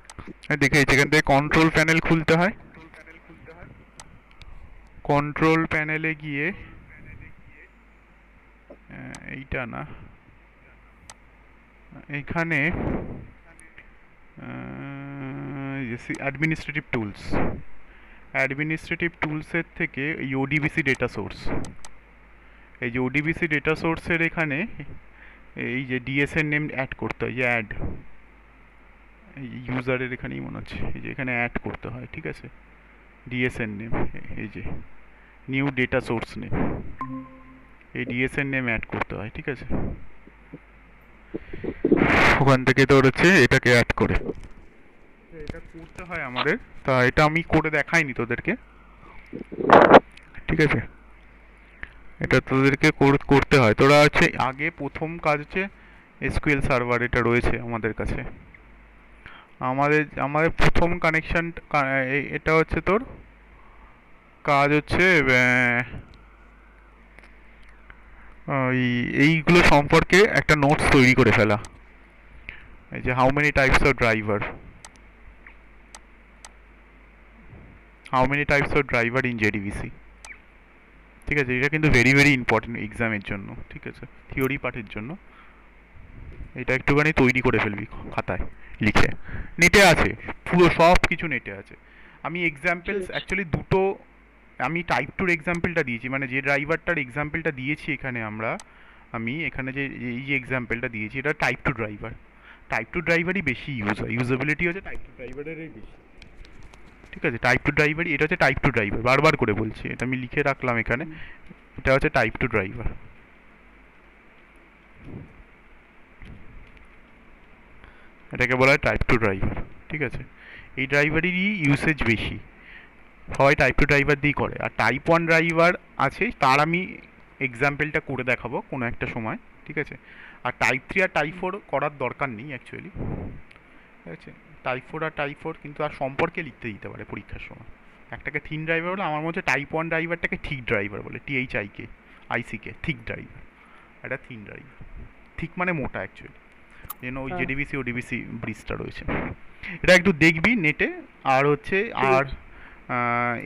দেখে, এখান থেকে কন্ট্রোল প্যানেল খুলতে হয়। কন্ট্রোল প্যানেলে গিয়ে এইটা না, এখানে অ্যাডমিনিস্ট্রেটিভ টুলস, অ্যাডমিনিস্ট্রেটিভ টুলসের থেকে এই ওডিবিসি ডেটা সোর্স, এই যে ওডিবিসি ডেটা সোর্সের এখানে এই যে ডিএসএন নেম অ্যাড করতে হয়, যে অ্যাড, এই ইউজারের এখানেই মনে হচ্ছে, এই যে এখানে অ্যাড করতে হয়, ঠিক আছে। ডিএসএন নেম, এই যে নিউ ডেটা সোর্স নেম, এই ডিএসএন নেম অ্যাড করতে হয়, ঠিক আছে। ওখান থেকে তোর হচ্ছে এটাকে অ্যাড করে এটা করতে হয় আমাদের। তা এটা আমি করে দেখাইনি তোদেরকে, ঠিক আছে। এটা তোদেরকে করতে হয়। তোরা হচ্ছে আগে প্রথম কাজ হচ্ছে এসকিউএল সার্ভার, এটা রয়েছে আমাদের কাছে। আমাদের আমাদের প্রথম কানেকশন, এটা হচ্ছে তোর কাজ হচ্ছে এইগুলো সম্পর্কে একটা নোটস তৈরি করে ফেলা। এই যে how many types of driver, how many types of driver in JDBC, ঠিক আছে। এটা কিন্তু ভেরি ভেরি ইম্পর্টেন্ট এক্সামের জন্য, ঠিক আছে, থিওরি পার্টের জন্য। এটা একটুখানি তৈরি করে ফেলবি খাতায় লিখে, নেটে আছে, পুরো সব কিছু নেটে আছে। আমি এক্সাম্পলস অ্যাকচুয়ালি দুটো, আমি টাইপ 2 এক্সাম্পলটা দিয়েছি, মানে যে ড্রাইভারটার এক্সাম্পলটা দিয়েছি এখানে আমি এখানে যে এই যে এক্সাম্পলটা দিয়েছি, এটা টাইপ 2 ড্রাইভার। টাইপ 2 ড্রাইভারই বেশি ইউজ হয়, ইউজেবিলিটি হচ্ছে টাইপ 2 ড্রাইভারেরই বেশি, ঠিক আছে। টাইপ 2 ড্রাইভারই, এটা হচ্ছে টাইপ 2 ড্রাইভার, বারবার করে বলছি, এটা আমি লিখে রাখলাম এখানে, এটা হচ্ছে টাইপ 2 ড্রাইভার। এটাকে বলা হয় টাইপ 2 ড্রাইভার, ঠিক আছে। এই ড্রাইভারেরই ইউসেজ বেশি, সবাই টাইপ 2 ড্রাইভার দিয়েই করে। আর টাইপ 1 ড্রাইভার আছে, তার আমি এক্সাম্পলটা করে দেখাবো কোনো একটা সময়, ঠিক আছে। আর টাইপ 3 আর টাইপ 4 করার দরকার নেই অ্যাকচুয়ালি, ঠিক আছে। টাইপ 4 আর টাইপ 4 কিন্তু আর সম্পর্কে লিখতে দিতে পারে পরীক্ষার সময়। একটাকে থিন ড্রাইভার বলে, আমার মনে হচ্ছে টাইপ 1 ড্রাইভারটাকে ঠিক ড্রাইভার বলে, THIK ঠিক ড্রাইভার, এটা থিন ড্রাইভার। ঠিক মানে মোটা অ্যাকচুয়ালি, যেন ওই জেডিবিসি ওডিবিসি ব্রিজটা রয়েছে, এটা একটু দেখবি নেটে। আর হচ্ছে আর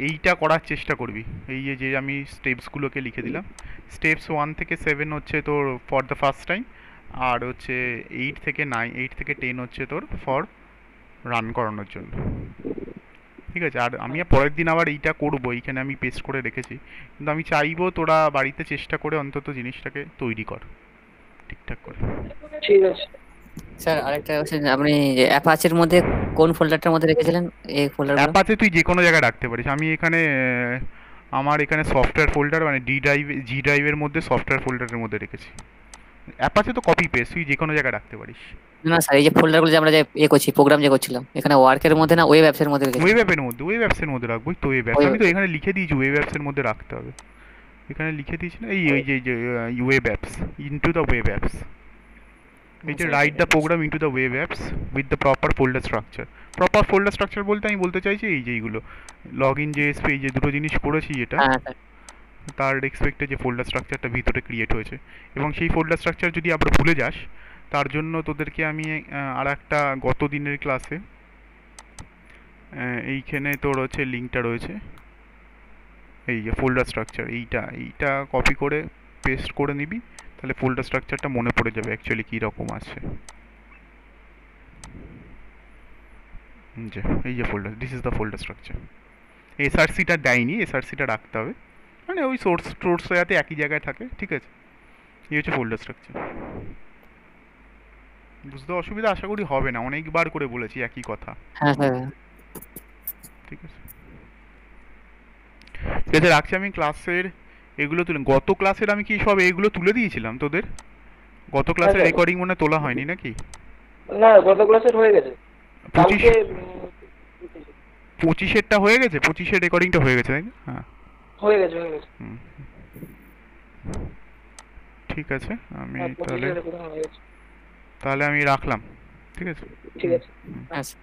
এইটা করার চেষ্টা করবি। এই যে যে আমি স্টেপসগুলোকে লিখে দিলাম, স্টেপস 1 থেকে 7 হচ্ছে তোর ফর দ্য ফার্স্ট টাইম, আর হচ্ছে 8 থেকে 10 হচ্ছে তোর ফর রান করানোর জন্য। ঠিক আছে, আর আমি পরের দিন আবার এইটা করবো, এইখানে আমি পেস্ট করে রেখেছি, কিন্তু আমি চাইবো তোরা বাড়িতে চেষ্টা করে অন্তত জিনিসটাকে তৈরি কর ঠিকঠাক করে। ঠিক আছে। স্যার আরেকটা কোশ্চেন, আপনি যে অ্যাপাচের মধ্যে কোন ফোল্ডারটার মধ্যে রেখেছিলেন এই ফোল্ডারগুলো? অ্যাপাচে তুই যে কোনো জায়গায় রাখতে পারিস। আমি এখানে আমার এখানে সফটওয়্যার ফোল্ডার মানে জি ড্রাইভের মধ্যে সফটওয়্যার ফোল্ডারের মধ্যে রেখেছি। অ্যাপাচে তো কপি পেস্ট তুই যে কোনো জায়গায় রাখতে পারিস। না স্যার, এই যে ফোল্ডারগুলো যে আমরা যে করছি, প্রোগ্রাম যে করছিলাম, এখানে ওয়ার্কের মধ্যে না ওয়েব অ্যাপসের মধ্যে রেখেছি? ওয়েব অ্যাপসের মধ্যে রাখবো, তো ওয়েব অ্যাপস আমি তো এখানে লিখে দিয়েছি ওয়েব অ্যাপসের মধ্যে রাখতে হবে। এখানে লিখে দিয়েছি না, এই যে web apps into the web apps, এই যে write the program into the web apps with the proper folder structure. Proper folder structure বলতে আমি বলতে চাইছি এই যে এইগুলো লগ ইন জেএসপি, এই যে দুটো জিনিস করেছি যেটা, হ্যাঁ স্যার। তার রেসপেক্টে যে ফোল্ডার স্ট্রাকচারটা ভিতরে ক্রিয়েট হয়েছে, এবং সেই ফোল্ডার স্ট্রাকচার যদি আবার ভুলে যাস তার জন্য তোদেরকে আমি আর একটা গত দিনের ক্লাসে এইখানে তোর হচ্ছে লিঙ্কটা রয়েছে, এই যে ফোল্ডার স্ট্রাকচার, এইটা কপি করে পেস্ট করে নিবি, তাহলে ফোল্ডার স্ট্রাকচারটা মনে পড়ে যাবে অ্যাকচুয়ালি কী রকম আছে। যে এই যে folder, this is the folder structure. এসআরসিটা দেয়নি, এসআরসিটা রাখতে হবে, মানে ওই সোর্স যাতে একই জায়গায় থাকে। ঠিক আছে, এই হচ্ছে ফোল্ডার স্ট্রাকচার। বুঝতে অসুবিধা আশা করি হবে না, অনেকবার করে বলেছি একই কথা। হ্যাঁ স্যার। ঠিক আছে, ঠিক আছে রাখছি। আমি ক্লাসের এগুলো তুলে, গত ক্লাসের আমি কি সব এগুলো তুলে দিয়েছিলাম তোদের? গত ক্লাসের স্যার। রেকর্ডিং মনে হয় তোলা হয়নি নাকি? না, গত ক্লাসের হয়ে গেছে। 25 কালকে 25-এরটা হয়ে গেছে, 25-এর রেকর্ডিংটা হয়ে গেছে তাই না? হ্যাঁ, হয়ে গেছে, হয়ে গেছে। হুম, ঠিক আছে। আমি হ্যাঁ, তাহলে 25 এর হয়ে গেছে। তাহলে আমি রাখলাম। ঠিক আছে। ঠিক আছে। হ্যাঁ স্যার।